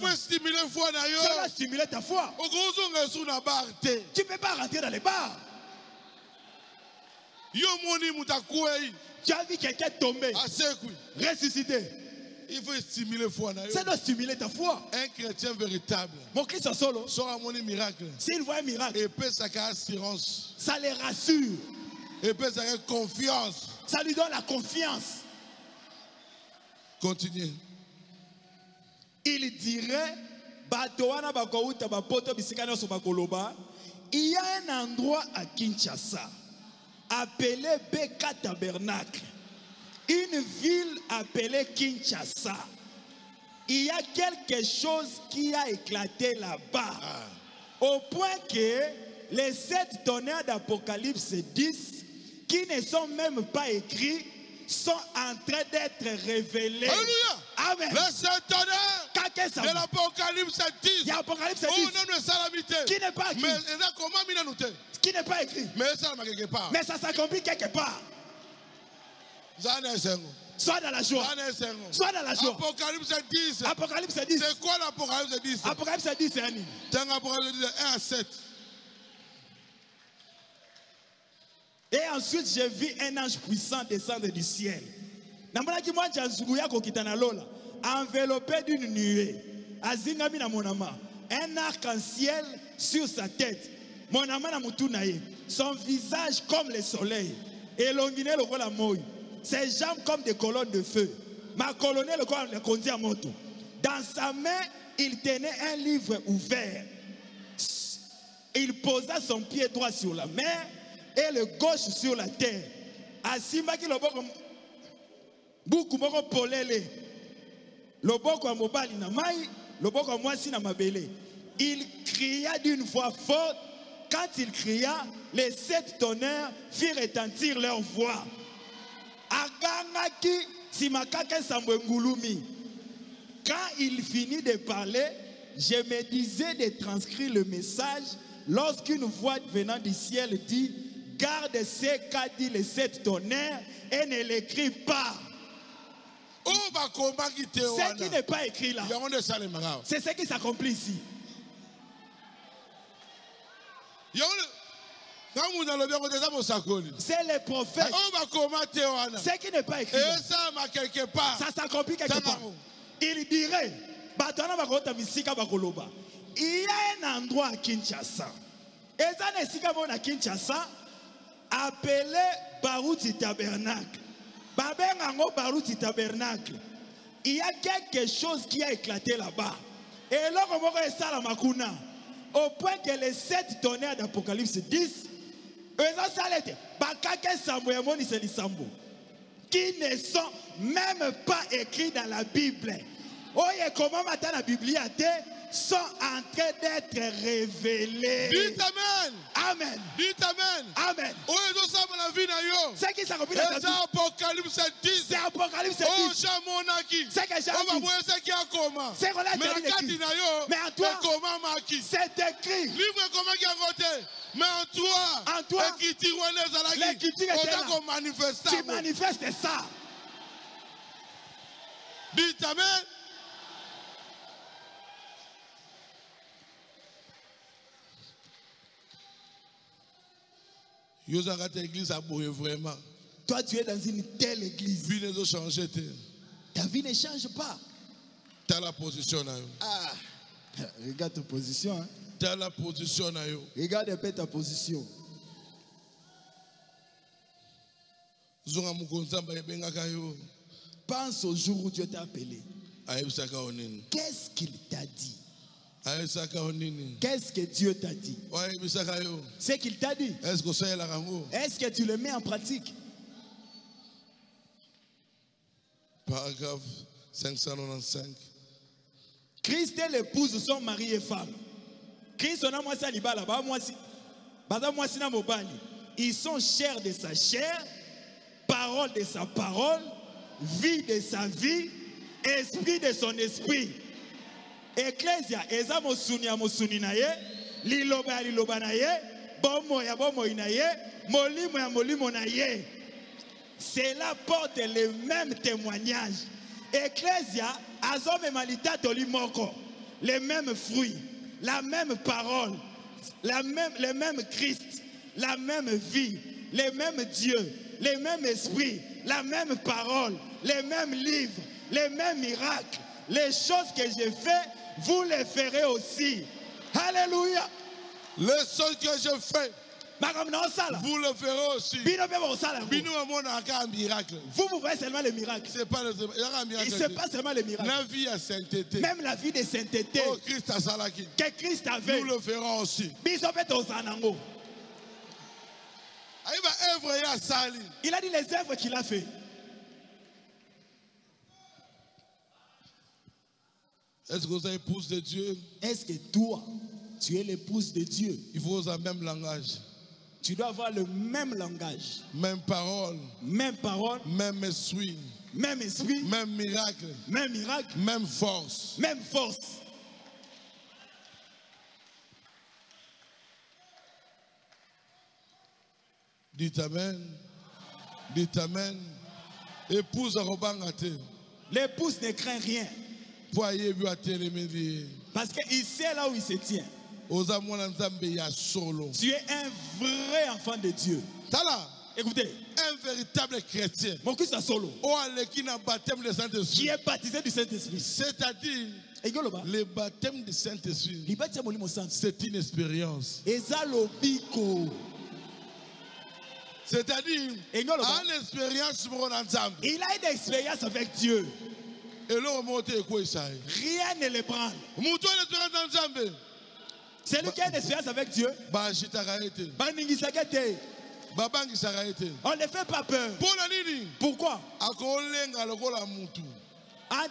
faut stimuler la foi. Ça va stimuler ta foi. Tu ne peux pas rentrer dans les bars. Tu as vu quelqu'un tomber, ressusciter. Il faut stimuler la foi. Ça doit stimuler ta foi. Un chrétien véritable. Mon Christ solo. Miracle. S'il voit un miracle, et peut sa assurance. Ça les rassure. Et peut sa confiance. Ça lui donne la confiance. Continuez. Il dirait, il y a un endroit à Kinshasa appelé Beka Tabernacle, une ville appelée Kinshasa. Il y a quelque chose qui a éclaté là-bas, au point que les 7 tonnerres d'Apocalypse 10, qui ne sont même pas écrits, sont en train d'être révélés. Alléluia. Amen. Les 7 tonnerres de l'Apocalypse 10. Il y a Apocalypse 10. Qui n'est pas écrit. Qui n'est pas écrit. Mais ça s'accomplit quelque part. Soit dans la joie. Soit dans la joie. Apocalypse 10. Apocalypse 10. C'est quoi l'Apocalypse 10? Apocalypse 10, c'est un livre. Apocalypse 10, 1 à 7. Et ensuite, j'ai vu un ange puissant descendre du ciel. Enveloppé d'une nuée. Un arc-en-ciel sur sa tête. Son visage comme le soleil. Ses jambes comme des colonnes de feu. Dans sa main, il tenait un livre ouvert. Il posa son pied droit sur la mer et le gauche sur la terre. Asimbaki loboko buku moko polele. Loboko ya mobali na mai, loboko ya mwasi na mabele. Il cria d'une voix forte. Quand il cria, les 7 tonnerres firent retentir leur voix. Agangaki simakake sambwengulumi. Quand il finit de parler, je me disais de transcrire le message lorsqu'une voix venant du ciel dit: garde ce qu'a dit les 7 tonnerres et ne l'écris pas. Ce qui n'est pas écrit là, c'est ce qui s'accomplit ici. C'est les prophètes. Ce qui n'est pas écrit là, ça s'accomplit quelque part. Il dirait, il y a un endroit à Kinshasa. Et ça, Kinshasa, appelé Baruti Tabernacle. Baruti Tabernacle. Il y a quelque chose qui a éclaté là-bas. Et là, au point que les 7 tonnerres d'Apocalypse 10, qui ne sont même pas écrits dans la Bible. Oye, comment matin la Bible a été, sont en train d'être révélés. Dites Amen. Amen. Dites Amen. Amen. C'est qui s'accomplit dans ta vie. C'est Apocalypse 10. C'est Apocalypse 10. C'est que j'ai dit. C'est qu'on a écrit. Mais en toi, c'est écrit. Mais en toi, l'écriture est là. Tu manifestes ça. Dites Amen. Vraiment. Toi, tu es dans une telle église. Ta vie ne change pas. Tu as la position. Ah, regarde ta position. Hein. Tu as la position. Regarde un peu ta position. Pense au jour où Dieu t'a appelé. Qu'est-ce qu'il t'a dit? Qu'est-ce que Dieu t'a dit? Ce qu'il t'a dit. Est-ce que tu le mets en pratique? Paragraphe 595. Christ et l'épouse sont mari et femme. Christ on a moi ça libala ba moi si na mobali. Ils sont chair de sa chair, parole de sa parole, vie de sa vie, esprit de son esprit. Ecclesia eza mosuni ya mosuni na ye, liloba ya liloba na ye, bomo ya bomo na ye, molimo ya molimo na ye. Cela porte le même témoignage. Ecclesia azome malita toli moko, les mêmes fruits, la même parole, le même Christ, la même vie, les mêmes dieux, les mêmes esprits, la même parole, les mêmes livres, les mêmes miracles. Les choses que j'ai faites, vous les ferez aussi. Alléluia. Les choses que je fais, vous le ferez aussi. Vous voyez seulement les miracles. C'est pas le miracle. C'est pas seulement les miracles. La vie à sainteté. Même la vie de sainteté. Oh, Christ a salaki. Que Christ avait. Nous le ferons aussi. Il a dit les œuvres qu'il a fait. Est-ce que vous êtes épouse de Dieu? Est-ce que toi, tu es l'épouse de Dieu? Il faut avoir le même langage. Tu dois avoir le même langage. Même parole. Même parole. Même esprit. Même esprit. Même miracle. Même miracle. Même force. Même force. Dites Amen. Dites Amen. Épouse Robangate. L'épouse ne craint rien. Parce qu'il sait là où il se tient. Tu es un vrai enfant de Dieu. Écoutez. Un véritable chrétien. Qui est baptisé du Saint-Esprit. C'est-à-dire, le baptême du Saint-Esprit, c'est une expérience. C'est-à-dire, il a une expérience avec Dieu. Rien ne l'ébranle. Celui qui a une expérience avec Dieu, on ne fait pas peur. Pourquoi? En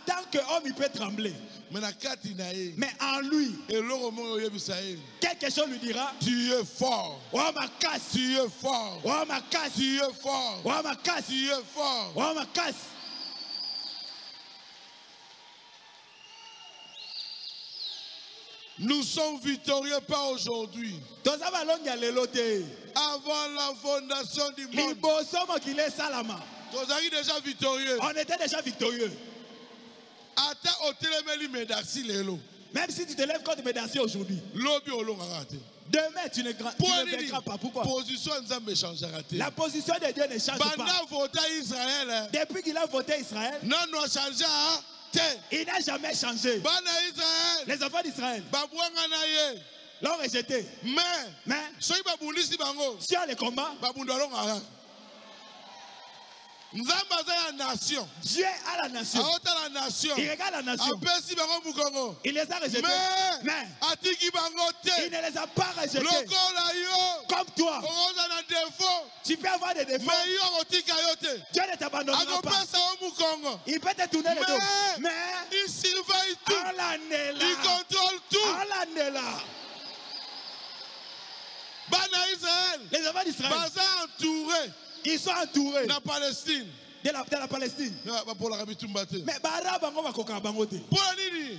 tant qu'homme, il peut trembler. Mais en lui, quelque chose lui dira: tu es fort. Oh ma casse. Tu es fort. Oh ma casse. Tu es fort. Oh ma casse. Tu es fort. Oh ma casse. Nous sommes victorieux pas aujourd'hui. Avant la fondation du monde, nous sommes déjà victorieux. On était déjà victorieux. Même si tu te lèves contre Médacie aujourd'hui, demain tu ne vaincras pas. Pourquoi? La position de Dieu ne change pas. Depuis qu'il a voté Israël, il n'a jamais changé. Les enfants d'Israël l'ont rejeté. Mais si on les combat, Dieu a la nation. Il regarde la nation. Il les a rejetés. Mais il ne les a pas rejetés. Comme toi. Tu peux avoir des défauts. Dieu ne t'abandonnera pas. Il peut te tourner le dos. Mais il surveille tout. Il contrôle tout. Les enfants d'Israël, ils sont entourés na Palestine. De la Palestine. Mais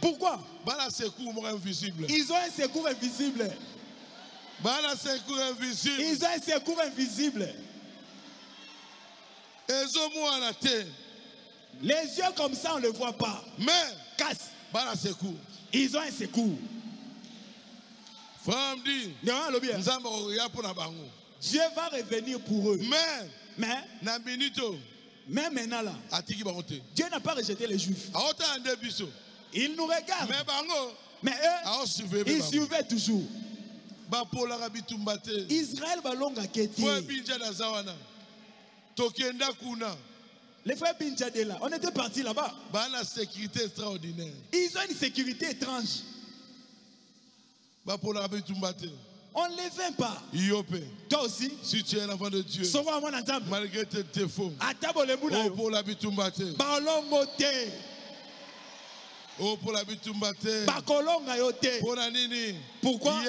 pourquoi? Ils ont un secours invisible. Ils ont un secours invisible. Les yeux comme ça, on ne le voit pas. Mais casse. Ils ont un secours. Dieu va revenir pour eux. Mais maintenant là, Dieu n'a pas rejeté les Juifs. Ils nous regardent. Mais eux, ils surveillent toujours. Israël balonga keti. Les frères Binjadela, on était partis là-bas. Sécurité extraordinaire. Ils ont une sécurité étrange. On ne les fait pas. Toi aussi. Si tu es un enfant de Dieu, malgré tes défauts, pourquoi?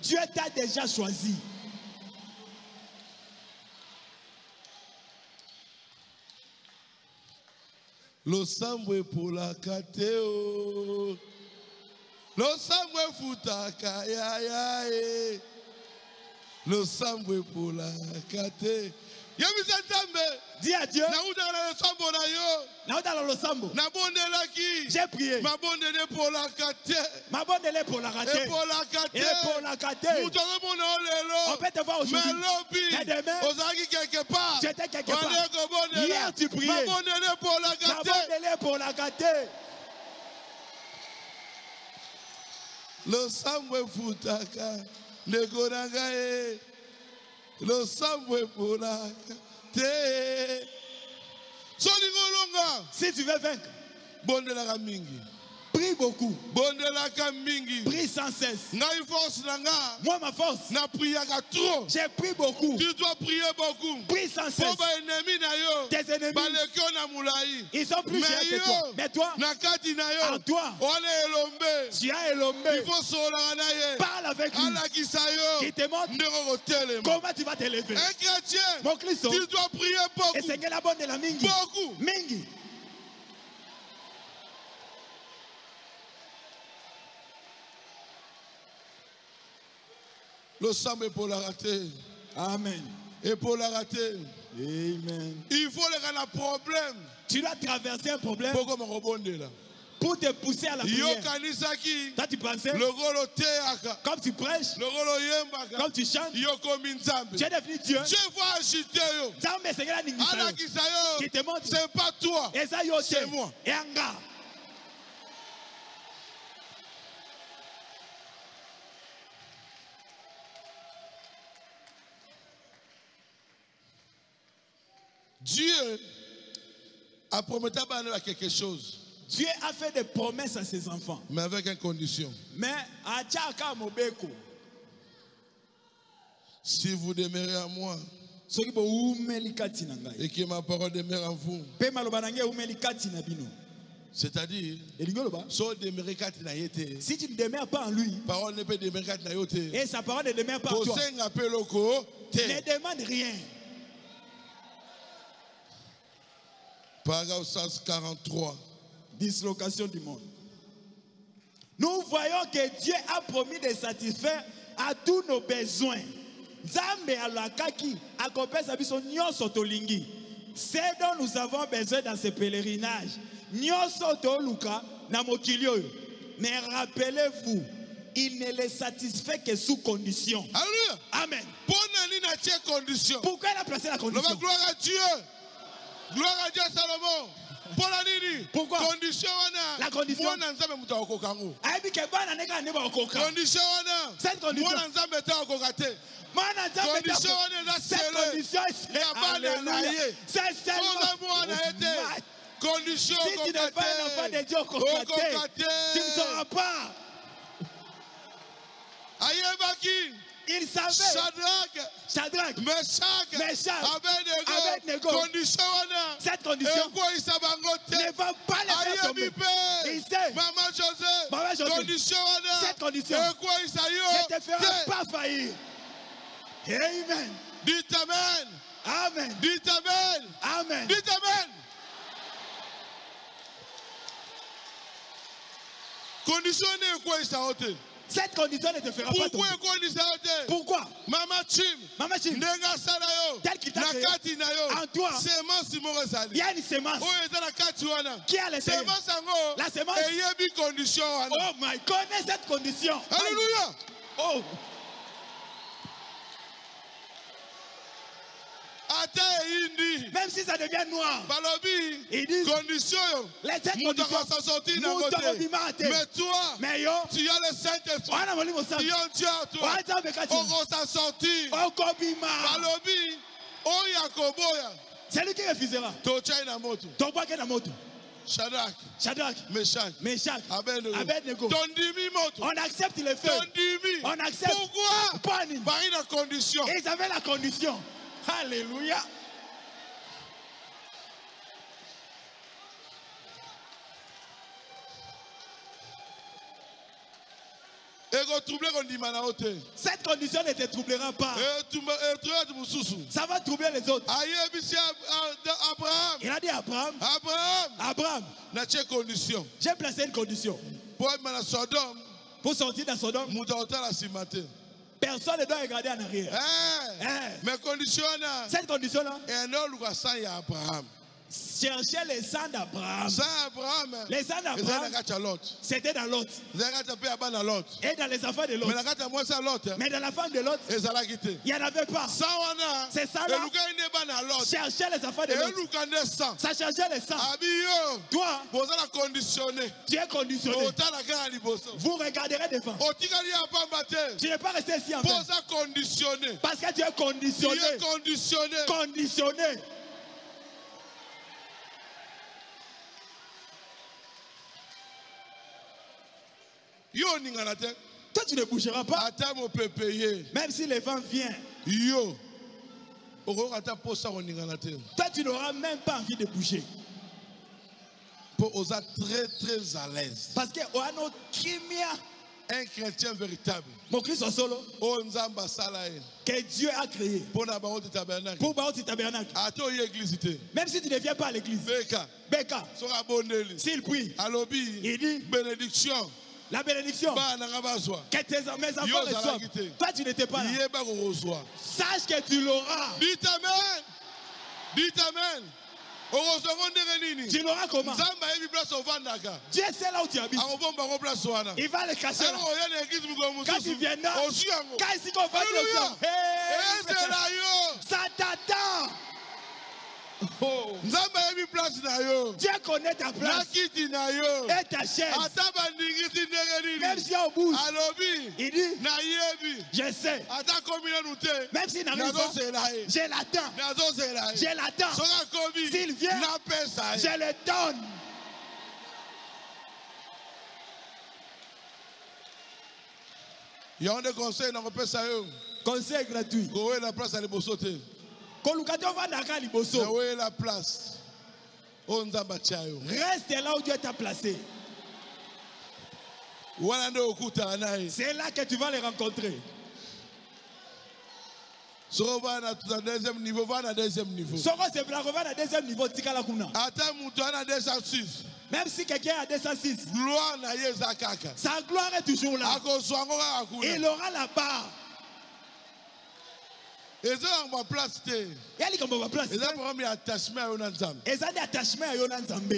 Dieu t'a déjà choisi. Lo sambwe pola kateo. Lo sambwe futaka ya ya e. Lo sambwe pola kate. Dis à Dieu. J'ai prié. Ma bonne pour la kate. Et pour la kate. On peut te voir aujourd'hui. Mais demain, tu étais quelque part. Hier, tu priais. Ma bonne pour la kate. Lo sambwe futaka. Negonanga e. Lo sambwe pola te. Si tu veux vaincre, prie beaucoup. Prie sans cesse. Moi, ma force, j'ai prié beaucoup. Tu dois prier beaucoup. Prie sans cesse. Tes ennemis, ils sont plus chers que toi. Mais toi, en toi, tu as élombé. Parle avec lui. Qui te montre comment tu vas t'élever. Un chrétien, mon Christ, tu dois prier beaucoup. Et c'est que la bonne de la mingi. Beaucoup. Mingi. Le sang est pour la rater. Amen. Et pour la rater. Amen. Il faut le problème. Tu dois traverser un problème pour te pousser à la prière. Toi tu pensais, comme tu prêches, comme tu chantes, tu es devenu Dieu. Dieu va agiter. Qui te montre, c'est pas toi, c'est moi. Et anga. Dieu a promis à quelque chose. Dieu a fait des promesses à ses enfants. Mais avec une condition. Mais si vous demeurez à moi et que ma parole demeure en vous, c'est-à-dire, si tu ne demeures pas en lui, parole ne peut demeurer et sa parole ne demeure pas en toi, ne demande rien. Paragraphe 143. Dislocation du monde. Nous voyons que Dieu a promis de satisfaire à tous nos besoins. Zambe alakaki akopesa biso nyonso tolingi. C'est dont nous avons besoin dans ce pèlerinage. Nyonso toluka na mokili oyo. Mais rappelez-vous, il ne les satisfait que sous condition. Alléluia. Amen. Condition. Pourquoi il a placé la condition? Gloire à Dieu. Gloire à Dieu Salomon. Pourquoi? Condition la condition. Condition cette condition. Cette condition c'est condition. Si tu n'es pas un enfant de Dieu, tu ne seras pas. Il savait. Shadrach, Meshach, Abednego. Cette condition ne va pas les faire tomber. Il sait. Maman José. Condition cette condition ne te fera pas faillir. Amen. Dites amen. Amen. Dites amen. Amen. Dites amen. Condition ne quoi ça ôter. Cette condition ne te fera pas tomber. Pourquoi? Maman Chim. Tel qu'il t'a créé. En toi. Il y a une semence. Qui a l'intérieur? La semence. Oh my God, connais cette condition. Alléluia. Oh. Même si ça devient noir, il dit condition, mais toi, tu as le Saint-Esprit. Tu as s'en sortir. C'est lui qui refusera. Shadrach, Meshach, Abednego. On accepte le feu. On accepte. Pourquoi? Ils avaient la condition. Alléluia. Cette condition ne te troublera pas. Ça va troubler les autres. Il a dit Abraham. J'ai placé une condition. Pour sortir de Sodome, personne ne doit regarder en arrière. Mais condition cette condition-là, Abraham. Chercher les sangs d'Abraham. Les sangs d'Abraham, c'était dans Lot. Et dans les enfants de Lot. Mais dans la femme de Lot, il n'y en avait pas. Ces sangs-là cherchaient les enfants de Lot. Ça cherchait les sangs. Toi, tu es conditionné. Vous regarderez devant. Tu n'es pas resté ici en fait. Parce que tu es conditionné. Conditionné. Toi, tu ne bougeras pas. Même si les vents viennent. Toi, tu n'auras même pas envie de bouger. Très très à l'aise. Parce que un chrétien véritable. Mon Christ solo. Que Dieu a créé. Pour Baoti Tabernacle. Même si tu ne viens pas à l'église. Beka. S'il prie. Il dit. Bénédiction. La bénédiction. Que mes enfants reçoivent. Toi, tu n'étais pas là. Sache que tu l'auras. Dites amen. Dites amen. Tu l'auras comment? Dieu sait là où tu habites. Il va le cacher là. Quand tu viendras, quand ici qu'on va le ça t'attend. Oh. Dieu connaît ta place et ta chaise. Même si on bouge, il dit, je sais. Même s'il n'arrive pas, je l'attends. Je l'attends. S'il vient, je le donne. Il y a un conseil dans le conseil gratuit. La place. Reste là où Dieu t'a placé. C'est là que tu vas les rencontrer. Deuxième niveau. Même si quelqu'un a 206, sa gloire est toujours là. Il aura la part. Il y a des attachements à Yonanzambe.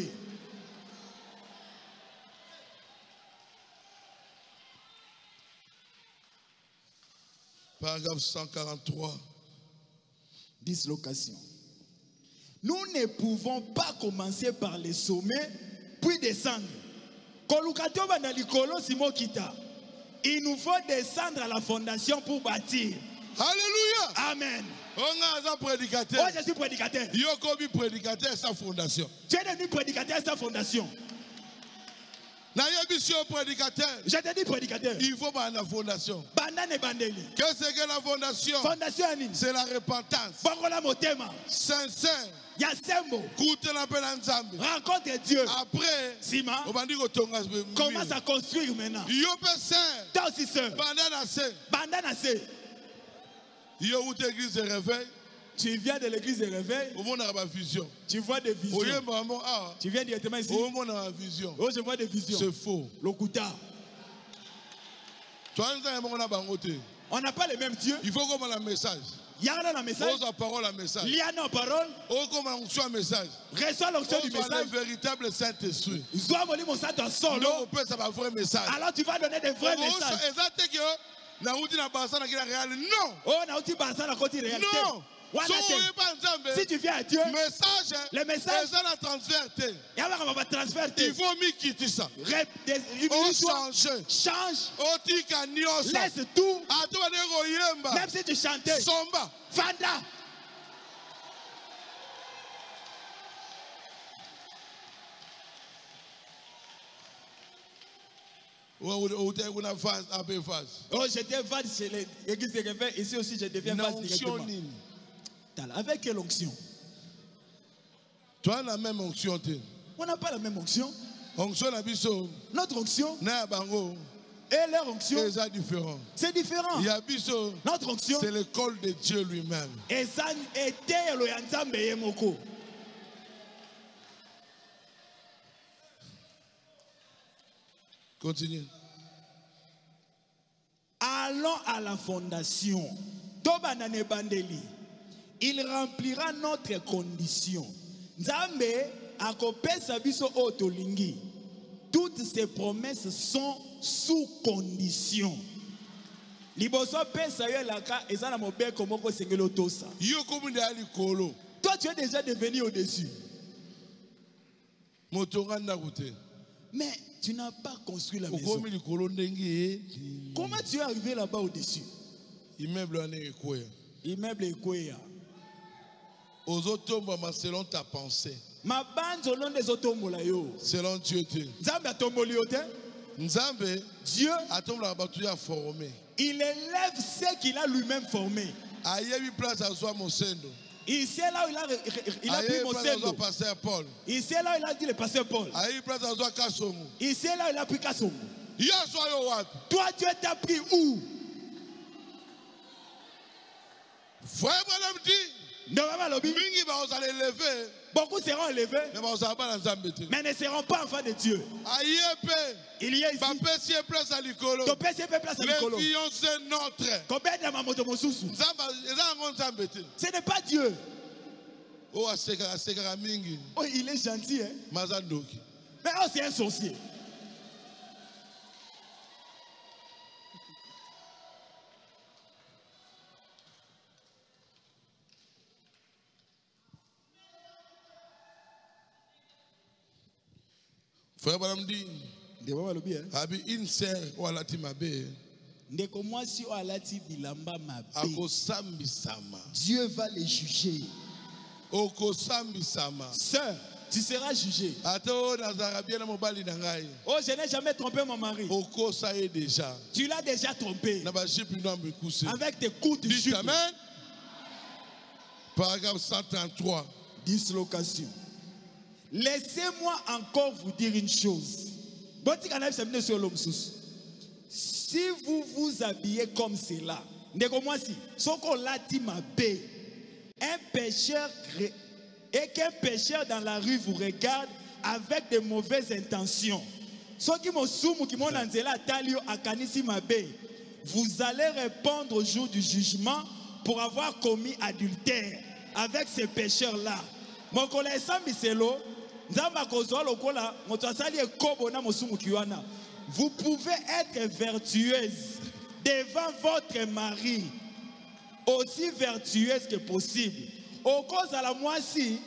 Paragraphe 143. Dislocation. Nous ne pouvons pas commencer par les sommets, puis descendre. Il nous faut descendre à la fondation pour bâtir. Alléluia. Amen. Prédicateur. Oh, je suis prédicateur. Yokobi prédicateur sans fondation. Tu es devenu prédicateur sans fondation. Prédicateur. Je te dis prédicateur. Il faut la fondation. Qu'est-ce que la fondation? Fondation, c'est la repentance. Sincère. Rencontre Dieu. Après, Sima, commence à construire maintenant. Toi aussi sœur. Tu viens de l'église de réveil. Tu vois des visions. Tu viens directement ici. Oh, je vois des visions. C'est faux. On n'a pas le même Dieu. Il faut qu'on ait un message. Il y a un message. Il y a une parole. Un message. Reçois l'onction du message. Le véritable Saint-Esprit. Alors tu vas donner des vrais messages. Non. Non. Si tu viens à Dieu, le message, il faut quitter ça. Change. Laisse tout. Même si tu chantais. Fanda. Oh, j'étais vade chez l'église de réveil. Ici aussi, je deviens vade directement. Avec quelle onction? Tu as la même onction. On n'a pas la même onction. Notre onction et leur onction, c'est différent. Notre onction, c'est l'école de Dieu lui-même. Continue. Allons à la fondation. Il remplira notre condition. Nzambe akopesa biso otolingi. Toutes ces promesses sont sous condition. Liboso pesa yo laka ezana mobeko moko sengelo tosa. Yo komunde ali kolo. Toi tu es déjà devenu au-dessus. Motonganda kote. Mais tu n'as pas construit la maison. Comment tu es arrivé là-bas au-dessus? Immeuble Ekweya. Immeuble Ekweya. Selon ta pensée. Selon Dieu. Dieu, formé. Il élève ce qu'il a lui-même formé. Ici là où il a pris Monsendo. Ici là où il a dit le pasteur Paul. Ici là où il a pris Kassongo. Toi Dieu t'a pris où? Beaucoup seront élevés, mais ne seront pas enfants de Dieu. Il y a ici. Ce n'est pas Dieu. Oh, il est gentil. Hein? Mais oh, c'est un sorcier. Frère Madame dit, une sœur ou alati mabe. Dieu va les juger. Sœur, tu seras jugé. Oh, je n'ai jamais trompé mon mari. Tu l'as déjà trompé. Avec tes coups de jupe. Amen. Paragraphe 133. Dislocation. Laissez-moi encore vous dire une chose. Si vous vous habillez comme cela, un pécheur et qu'un pécheur dans la rue vous regarde avec de mauvaises intentions, vous allez répondre au jour du jugement pour avoir commis adultère avec ces pécheurs-là. Vous pouvez être vertueuse devant votre mari, aussi vertueuse que possible. Au cause à la moisi,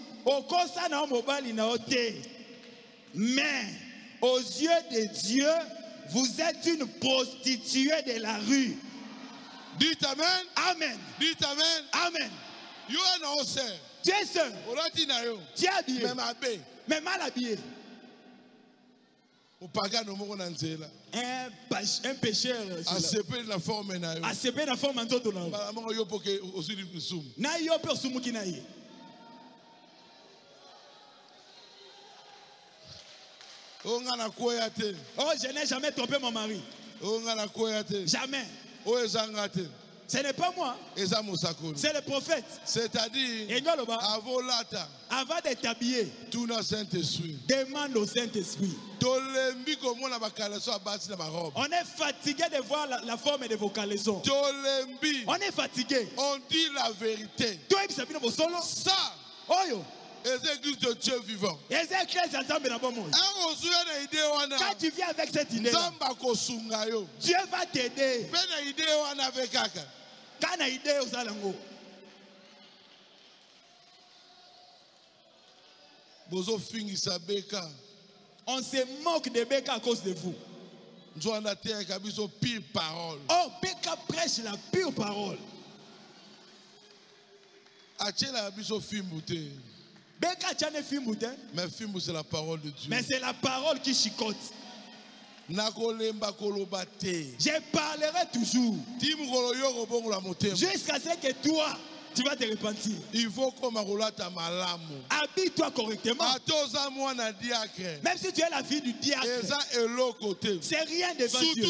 Mais aux yeux de Dieu, vous êtes une prostituée de la rue. Dites amen. Amen. Dites amen. Amen. You are no sir. Tu es seul. Tu es habillé. Mais mal habillé. Un pécheur. Accepter la forme na yo. Accepter la forme nzoto na yo. Ba mo yo poke osuli kusum. Na yo pe osumuki na ye. Oh je n'ai jamais trompé mon mari. Jamais. Ce n'est pas moi. C'est le prophète. C'est-à-dire, avant d'être habillé, demande au Saint-Esprit. On est fatigué de voir la forme de vos caleçons. On est fatigué. On dit la vérité. Ça. C'est l'église de Dieu vivant. Quand tu viens avec cette idée, Dieu va t'aider. On se moque de Beka à cause de vous. Oh, Beka prêche la pure parole. Mais film, c'est la parole de Dieu. Mais c'est la parole qui chicote. Je parlerai toujours. Jusqu'à ce que toi, tu vas te repentir. Il faut que habille-toi correctement. Même si tu es la fille du diacre, c'est rien devant Dieu.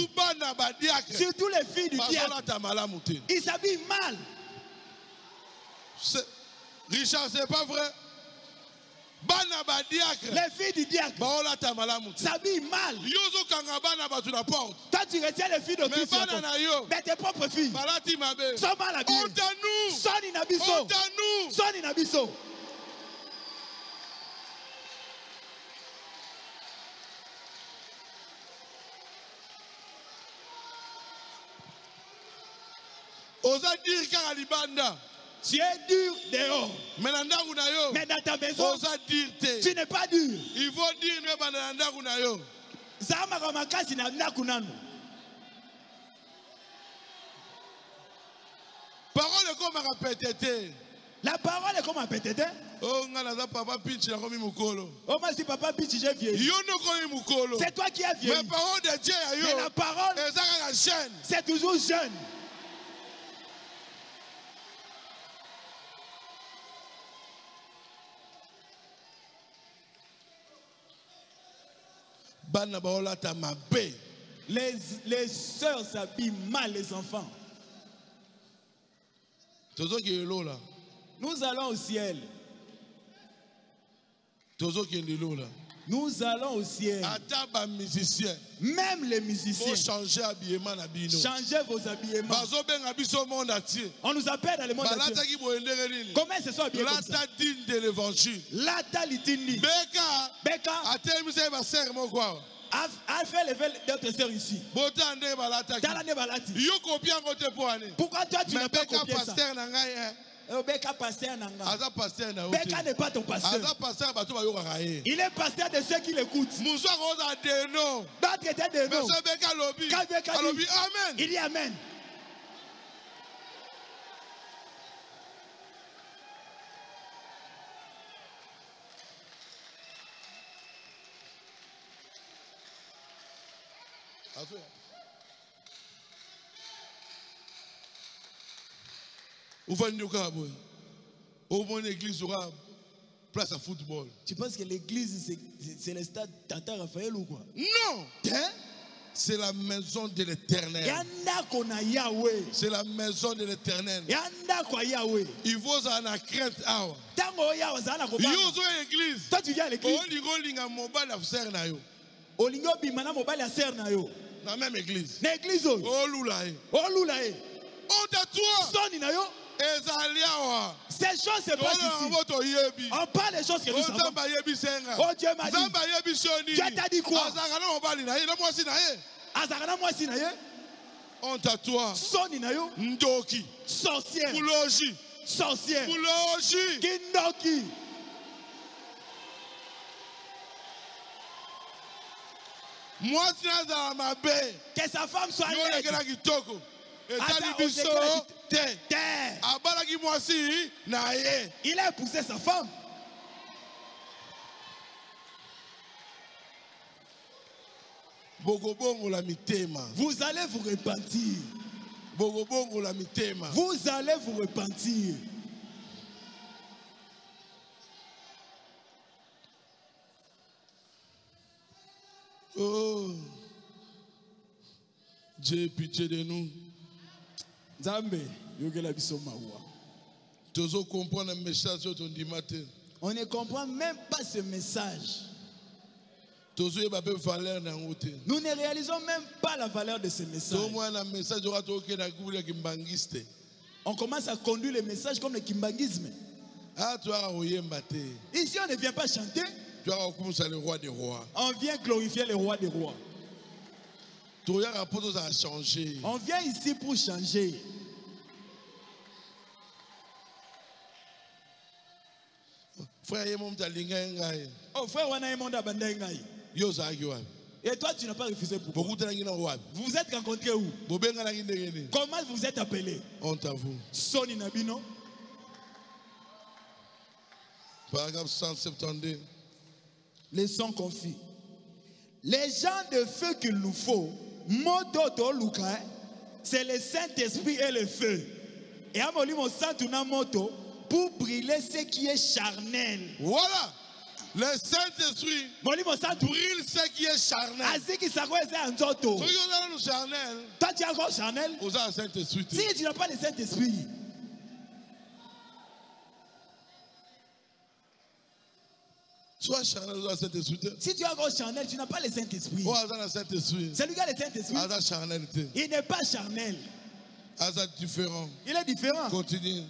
Surtout les filles du diacre, ils s'habillent mal. Richard, c'est pas vrai? Les filles du diacre s'habillent mal. Toi, tu retiens les filles de Christ. Mais tes propres filles sont mal habillées. Son inabiso. Son inabiso. Osa dire qu'à tu es dur dehors. Mais dans ta maison, tu n'es pas dur. Il faut dire parole est comme un pétété. La parole est comme un pétété. Oh, papa pitch la comme mukolo. Oh, moi si papa pitch j'ai vieilli. C'est toi qui as vieilli. Mais parole de Dieu, mais la parole, c'est toujours jeune. Les sœurs s'habillent mal, les enfants. Nous allons au ciel. Nous allons au ciel. Même les musiciens. Changer vos habillements. On nous appelle dans le monde entier. Comment ils se sont habillés comme ça? De l'évangile. Beka a fait lever d'autres sœurs ici. Pourquoi toi tu n'as pas copié ça? Beka pasteur nanga. Beka n'est pas ton pasteur. Il est pasteur de ceux qui l'écoutent. D'autres étaient des noms. Quand Beka dit amen, il dit amen. Où une église aura place à football? Tu penses que l'église c'est le stade Tata Raphaël ou quoi? Non! C'est la maison de l'Éternel. C'est la maison de l'Éternel. Il faut en a crainte. Toi tu viens à l'église. Dans la même église. Honte à toi. Ces choses se passent ici. On parle des choses que nous savons. Oh Dieu m'a dit. Dieu t'a dit quoi? Honte à toi. Sorcière. Boulogi. Sorcière. Boulogi. Kindoki. Que sa femme soit laide. Il a épousé sa femme. Vous allez vous repentir. Vous allez vous repentir. Oh, Dieu, pitié de nous. On ne comprend même pas ce message. Nous ne réalisons même pas la valeur de ce message. On commence à conduire le message comme le kimbangisme. Ici, on ne vient pas chanter. On vient glorifier le roi des rois. On vient ici pour changer. Oh, frère, et toi, tu n'as pas refusé pour moi. Vous vous êtes rencontrés où? Comment vous vous êtes appelés? Honte à vous. Soni Nabino. Paragraphe 172. Leçon confie. Les gens de feu qu'il nous faut, c'est le Saint-Esprit et le feu. Et à mon sang, moto pour brûler ce qui est charnel. Voilà. Le Saint-Esprit brûle ce qui est charnel. Toi, tu as encore charnel. Si tu n'as pas le Saint-Esprit. Si tu as encore charnel, tu n'as pas le Saint-Esprit. C'est lui qui a le Saint-Esprit. Il n'est pas charnel. Il est différent. Continue.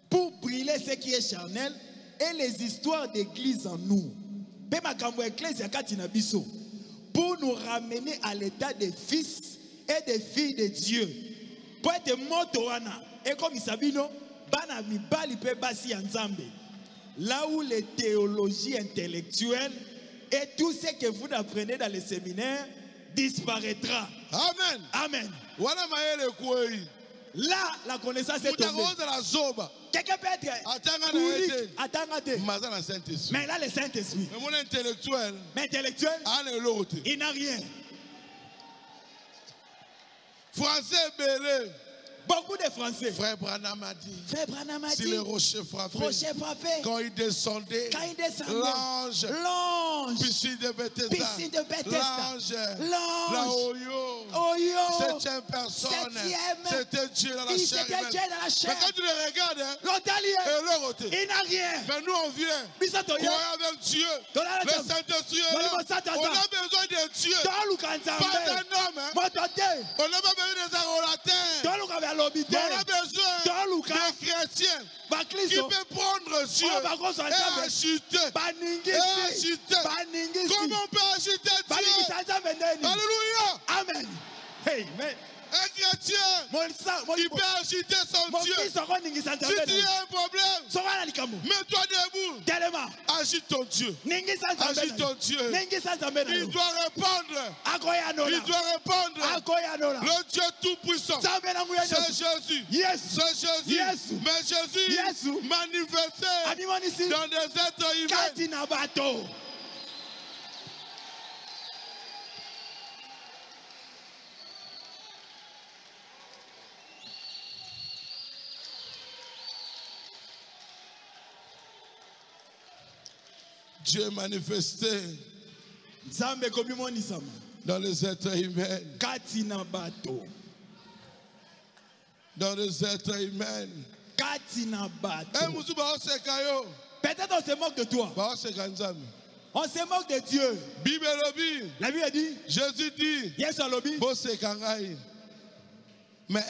Pour brûler ce qui est charnel et les histoires d'église en nous. Pour nous ramener à l'état des fils et des filles de Dieu. Pour être motoana. Et comme il s'habille, là où les théologies intellectuelles et tout ce que vous apprenez dans les séminaires disparaîtra. Amen. Amen. Là, la connaissance est tombée. Quelqu'un peut être bourrique, mais là, le Saint-Esprit. Mais intellectuel, il n'a rien. Français belé. Beaucoup de Français. Frère Branham a dit. Si le rocher frappait. Quand il descendait. L'ange. Piscine de Bethesda. L'ange. Septième personne. C'était Dieu dans la chair. Mais quand tu le regardes, il n'a rien. Mais nous on vient. Croire avec Dieu. Le Saint-Esprit. On a besoin de Dieu. Pas d'un homme. On n'a pas besoin des arolateurs. On a besoin des chrétiens qui peuvent prendre Dieu et agiter. Comment on peut agiter Dieu? Alléluia. Amen. Amen. Un chrétien qui peut agiter son Dieu. Si tu as un problème, mets-toi debout. Agite ton Dieu. Agite ton Dieu. Il doit répondre. Il doit répondre. Le Dieu Tout-Puissant. C'est Jésus. C'est Jésus. Mais Jésus manifesté dans des êtres humains. Dieu est manifesté dans les êtres humains. Dans les êtres humains. Peut-être on se moque de toi. On se moque de Dieu. La Bible dit. Jésus dit. Mais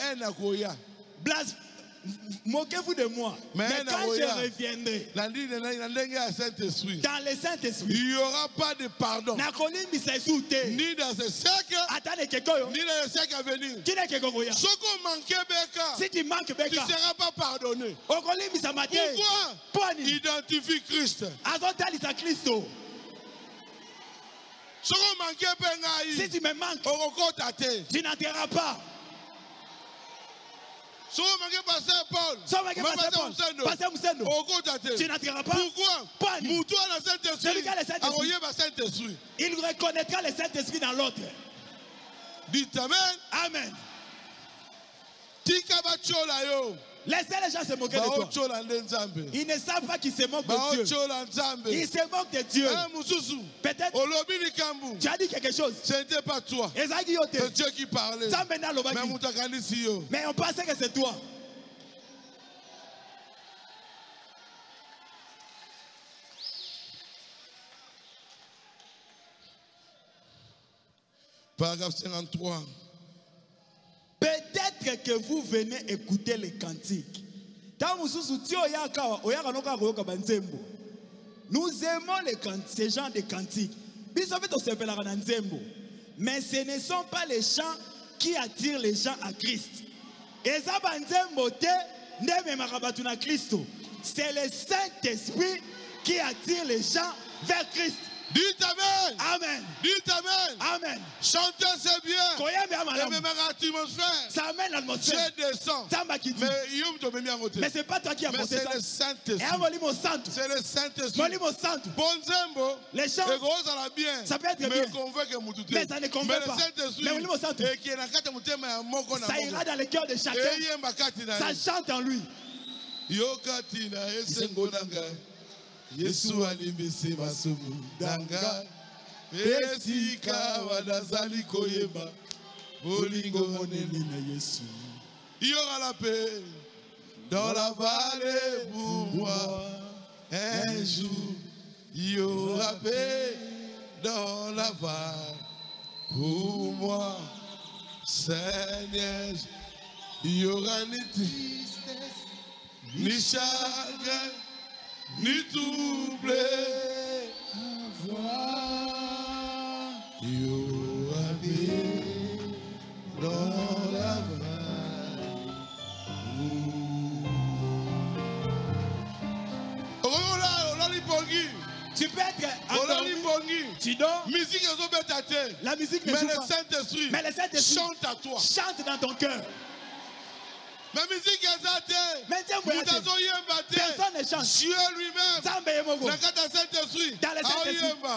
moquez-vous de moi. Mais quand je reviendrai dans le Saint-Esprit, il n'y aura pas de pardon. Ni dans ce siècle, ni dans le siècle à venir. Si tu manques Beka, tu ne seras pas pardonné. Pourquoi? Identifie Christ. Si tu me manques, tu n'entreras pas. Si tu manques Pasteur Paul, tu n'entreras pas. Pourquoi? Il reconnaîtra le Saint-Esprit dans l'autre. Dites Amen. Amen. Laissez les gens se moquer de toi. Ils ne savent pas qu'ils se moquent de Dieu. Ils se moquent de Dieu. Peut-être tu as dit quelque chose. Ce n'était pas toi. C'est Dieu qui parlait. Mais on pensait que c'est toi. Paragraphe 53. Peut-être que vous venez écouter les cantiques. Nous aimons ces gens de cantiques. Mais ce ne sont pas les chants qui attirent les gens à Christ. C'est le Saint-Esprit qui attire les gens vers Christ. Dites Amen. Amen. Dites Amen. Amen. Chanter c'est bien. Ça amène l'atmosphère. Dieu descend. Mais ce n'est pas toi qui as porté ça. C'est le Saint-Esprit. C'est le Saint-Esprit. Les chants, ça peut être bien. Mais ça ne convainc pas. Mais ça ira dans le cœur de chacun. Ça chante en lui. Yesu alimisi masumu danga esika wanazali koyeba bolingo monene na Yesu. Il y aura la paix dans la vallée pour moi. Un jour, il y aura paix dans la vallée pour moi. Seigneur, il y aura ni tristesse, ni chagrin, ni trouble à voir. Il y aura paix dans la vallée. Tu peux être endormi, tu dors. La musique ne joue pas. Mais le Saint-Esprit chante à toi. Chante dans ton cœur. Mais musique personne ne chante. Dieu lui-même dans le Saint-Esprit,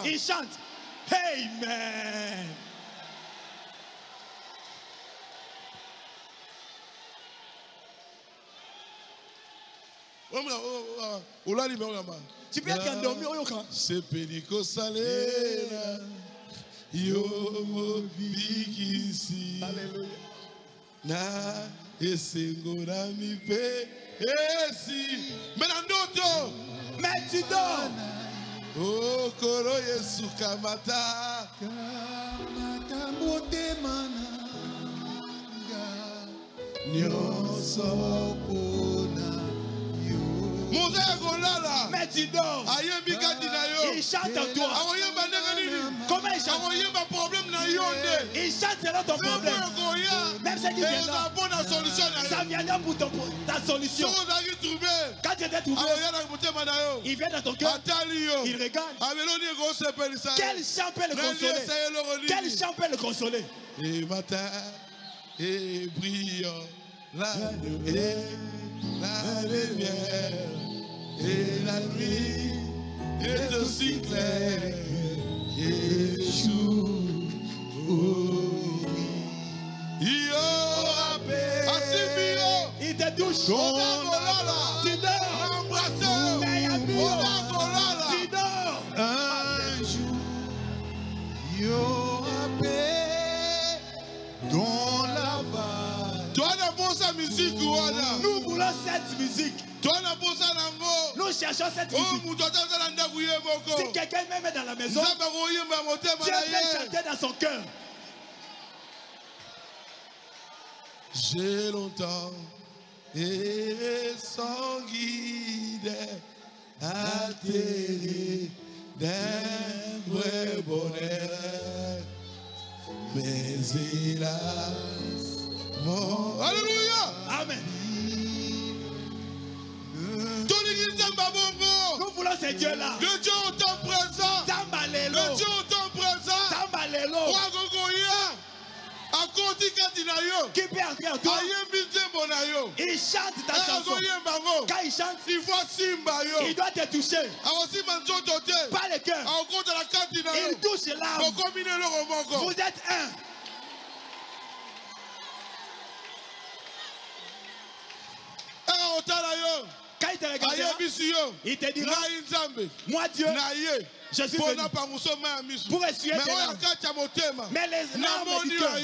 il chante. Amen. Tu peux être endormi. C'est pénico salé. Yo bikisi. Alléluia. Na esengora mi pe esi. Menandoto. Mais tu dors. Oh koro Yesu kamata. Kamata motema nanga. Nyoso pona. Mais tu dors. Il chante en toi. Comment il chante? Il chante selon ton problème. Même ce qui viendra, ça viendra pour ta solution. Quand tu étais trouvé, il vient dans ton cœur. Il regarde. Quel chant peut le consoler? Quel chant peut le consoler? Et matin, et brillant, la lumière. Et la nuit est aussi claire. Yeshua, il aura paix. Il te touche. Tu dors. Tu dors. Un jour, il y aura paix dans la vallée. Toi, la musique, nous voulons cette musique. Nous cherchons cette musique. Si quelqu'un même est dans la maison, Dieu peut chanter dans son cœur. J'ai longtemps et sans guide atterri d'un vrai bonheur. Mais hélas, mon... Alléluia! Amen. Nous voulons ce Dieu-là. Le Dieu autant présent. Le Dieu autant présent. Qui peut entrer en toi? Il chante ta chanson. Quand il chante, il doit te toucher. Pas le cœur. Il touche l'âme. Vous êtes un. Quand il te regardera, il te dira, moi Dieu, je suis venu pour essuyer tes larmes. Mais les larmes du cœur,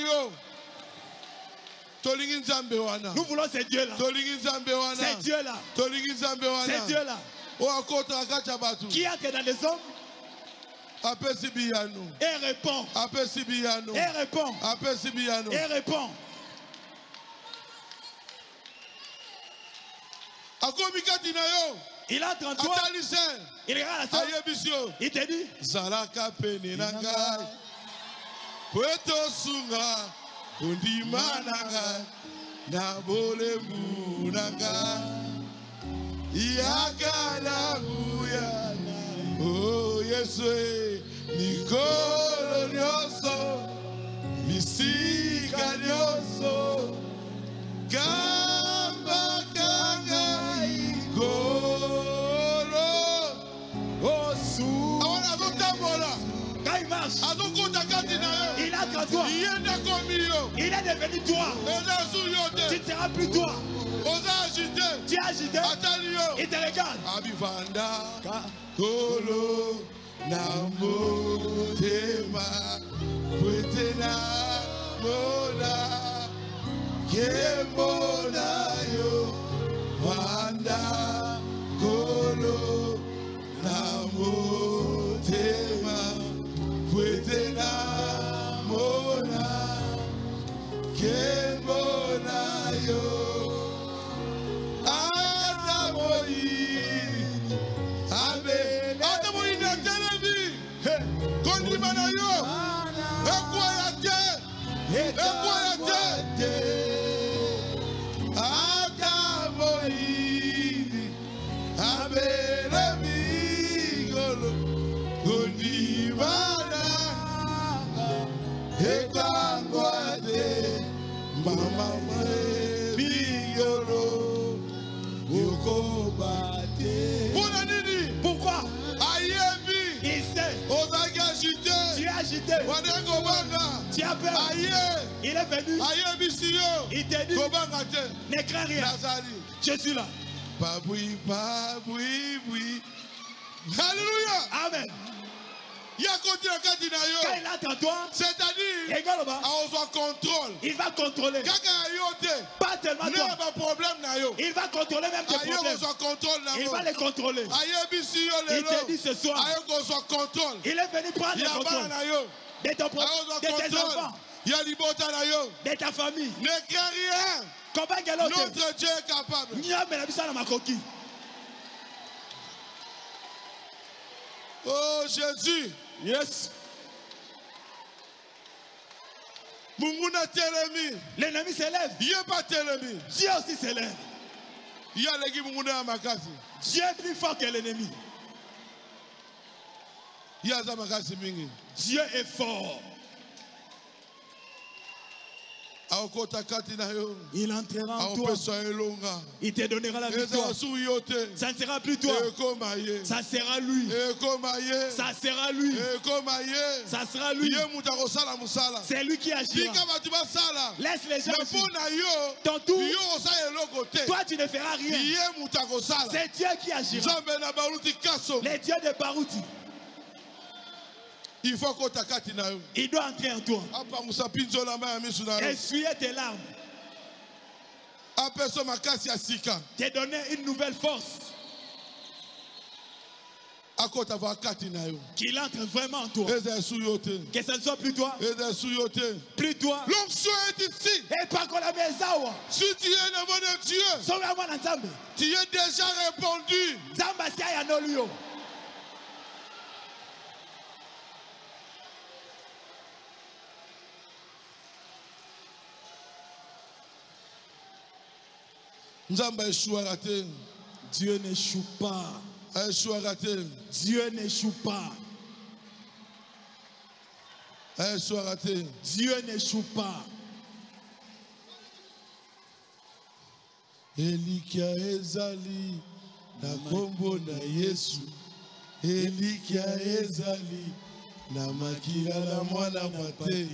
nous voulons ce Dieu-là. C'est Dieu-là. C'est Dieu-là. Qui entre dans les hommes et répond. Et répond. Et répond. Il entre en toi. Il regarde la soeur. Il te dit, Zalaka penenanga, Puerto Sunga, Undimananga, Nabole Munanga, Yakana Huya, oh Yesue, Nicolo Nyoso, Misika Nyoso, Gamba Kanga, Golo, Osu. Quand il marche, il entre en toi. Il est devenu toi. Tu ne seras plus toi. Tu es agité. Il te regarde. Abivanda, Kolo, Nambo, Tema, Kwetena, Mona, Kemona, Yo, Vanda, Kolo, Nambo, Tema, Kwetena, Mona, Kemona, Yo. Pourquoi? Il sait. Tu es agité. Tu as peur. Il est venu. Il t'a dit, ne crains rien. Je suis là. Alléluia. Amen. Quand il entre en toi, c'est-à-dire, contrôle. Il va contrôler. Pas tellement toi. Il va contrôler même tes problèmes. Il va les contrôler. Il te dit ce soir, il est venu prendre le contrôle de ton problème, de tes enfants, de ta famille. Ne crains rien. Notre Dieu est capable. Oh Jésus. Yes. L'ennemi s'élève. Dieu aussi s'élève. Dieu est plus fort que l'ennemi. Dieu est fort. Il entrera en toi. Il te donnera la victoire. Ça ne sera plus toi. Ça sera lui. Ça sera lui. Ça sera lui. C'est lui qui agira. Laisse les gens agir. Ton tour, toi tu ne feras rien. C'est Dieu qui agira. Les dieux de Barouti. Il faut il doit entrer en toi. Essuyer tes larmes. Te donner une nouvelle force. Qu'il entre vraiment en toi. Que ce ne soit plus toi. Plus toi. L'onction est ici. Et pas qu'on la maison. Si tu es devant de Dieu, tu es déjà répondu. Dieu n'échoue pas. Dieu n'échoue pas. Dieu n'échoue pas. Elikia ezali na kombo na Yesu. Elikia ezali na makila na mwana mate.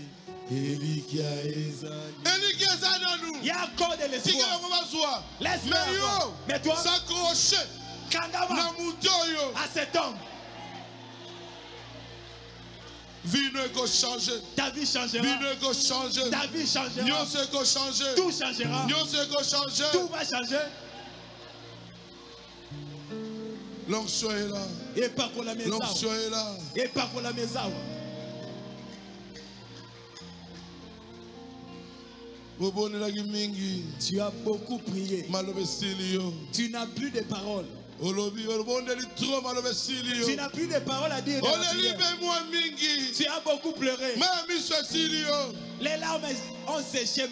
Elikia ezali. Elikia ezali na nous. Il y a encore de l'espoir. Laisse-moi. Mais toi, s'accrocher na mutoyo à cet homme. Vie ne peut changer. Ta vie changera. Vie ne peut changer. Ta vie changera. Tout changera. Tout va changer. L'onction est là. Et pas pour la maison. L'onction est là. Et pas pour la maison. Tu as beaucoup prié. Tu n'as plus de paroles. Tu n'as plus de paroles à dire. Tu as beaucoup pleuré. Les larmes ont séché.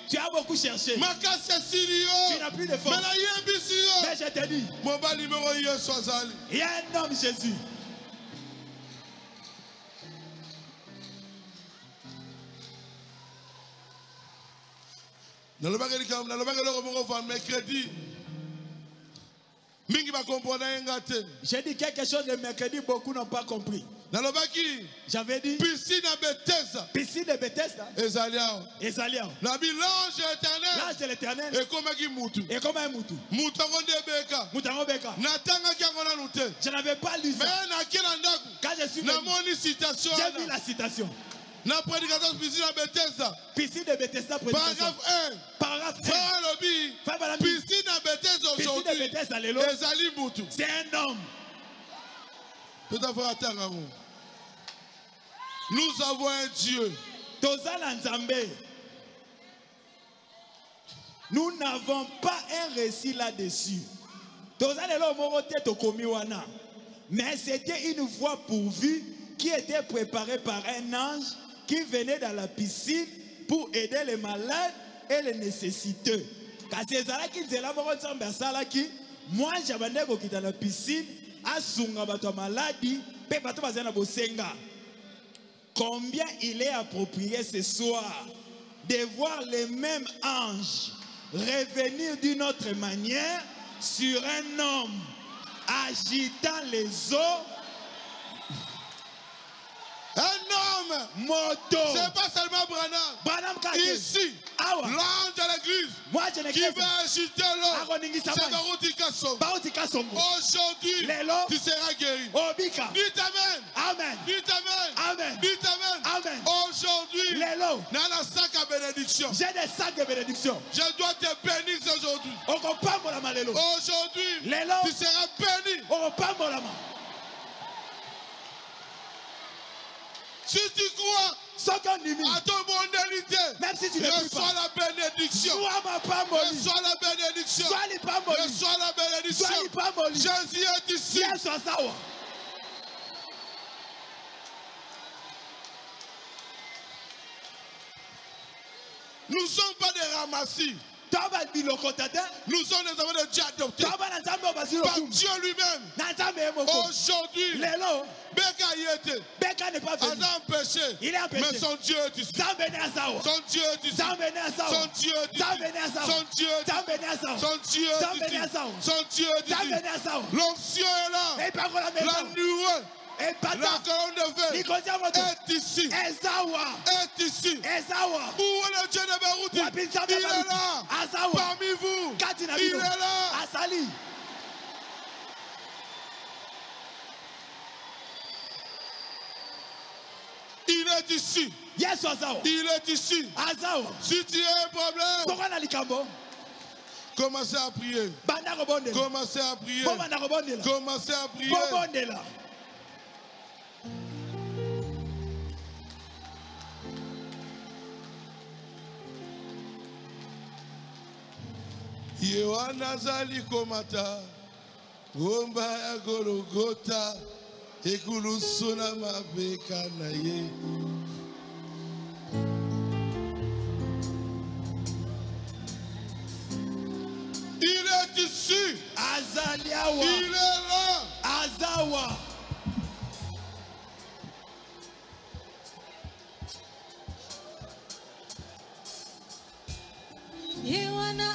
Tu as beaucoup cherché. Tu n'as plus de force. Mais je te dis, il y a un homme Jésus. Mercredi. J'ai dit quelque chose le mercredi, beaucoup n'ont pas compris. J'avais dit piscine de Bethesda. Esalia. L'ange de l'éternel. Et comme un moutou. Je n'avais pas lu ça. Quand je suis venu, j'ai vu la citation. La prédication piscine de Bethesda. Paragraphe 1. Paragraphe 1. Piscine de Bethesda aujourd'hui. C'est un homme. Nous avons un Dieu. Nous n'avons pas un récit là-dessus. Mais c'était une voie pourvue qui était préparée par un ange qui venait dans la piscine pour aider les malades et les nécessiteux. Moi, j'avais dans la piscine, à Sunga, maladie, combien il est approprié ce soir de voir les mêmes anges revenir d'une autre manière sur un homme agitant les eaux. Un homme, moto. C'est pas seulement Branham. Ici, l'ange de l'église qui va agiter l'eau. C'est Baruti Kassom. Aujourd'hui, tu seras guéri. Dites Amen. Amen. Dites Amen. Amen. Dites Amen. Amen. Aujourd'hui, dans la sac à bénédiction. J'ai des sacs de bénédiction. Je dois te bénir aujourd'hui. Aujourd'hui, tu seras béni. Si tu crois à ton mondalité, même si tu reçois la bénédiction. Reçois la bénédiction. Reçois la bénédiction. Jésus est ici. Nous ne sommes pas des ramassis. Nous sommes des enfants de Dieu adoptés par Dieu lui-même. Aujourd'hui, Beka n'est pas venu. Il est empêché. Mais son Dieu est ici. Son Dieu est ici. Son Dieu est ici. Son Dieu est ici. Son Dieu est ici. L'onction est là. La nuée. La colonne de feu est ici. Est ici. Où est le Dieu de Baruti? Il est là. Parmi vous. Il est là. Il est ici. Il est ici. Si tu as un problème, commencez à prier. Commencez à prier. Commencez à prier. Yohana zali komata, omba ya Golgotha, ekulusuna mabeka na ye. Il est ici. Azaliawa. Il est là. Azawa. Yohana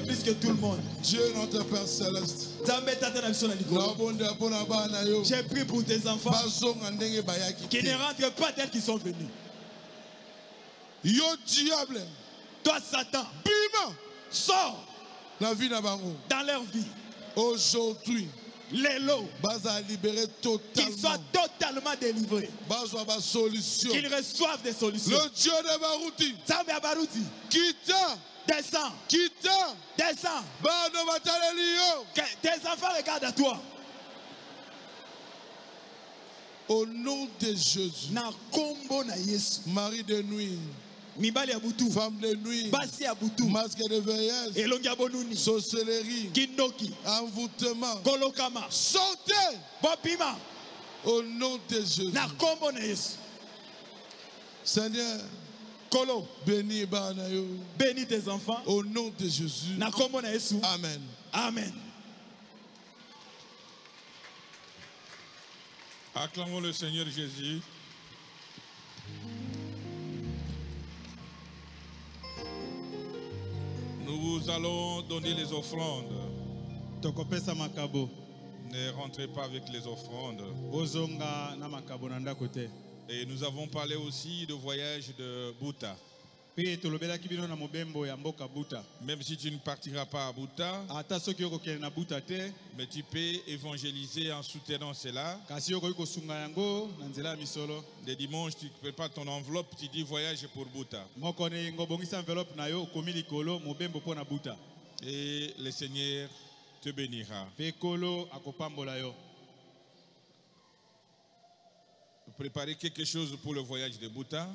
Plus que tout le monde. Dieu notre Père céleste. J'ai prié pour tes enfants qui ne rentrent pas tels qu'ils sont venus. Yo diable. Toi Satan. Bima. Sors. La vie dans leur vie. Aujourd'hui. Les lots. Qu'ils soient totalement délivrés. Qu'ils reçoivent des solutions. Le Dieu de Barouti. Quitta. Descends. Descends. Tes enfants regardent à toi. Au nom de Jésus. Marie de nuit. Femme de nuit. Masque de vieillesse. Sorcellerie. Envoûtement. Sortez. Au nom de Jésus. Seigneur. Bénis tes enfants. Au nom de Jésus. Amen. Amen. Acclamons le Seigneur Jésus. Nous allons donner les offrandes. Ne rentrez pas avec les offrandes. Et nous avons parlé aussi de voyage de Bouta. Même si tu ne partiras pas à Bouta, mais tu peux évangéliser en soutenant cela. Les dimanches, tu prépares ton enveloppe, tu dis voyage pour Bouta. Et le Seigneur te bénira. Préparer quelque chose pour le voyage de Bouta.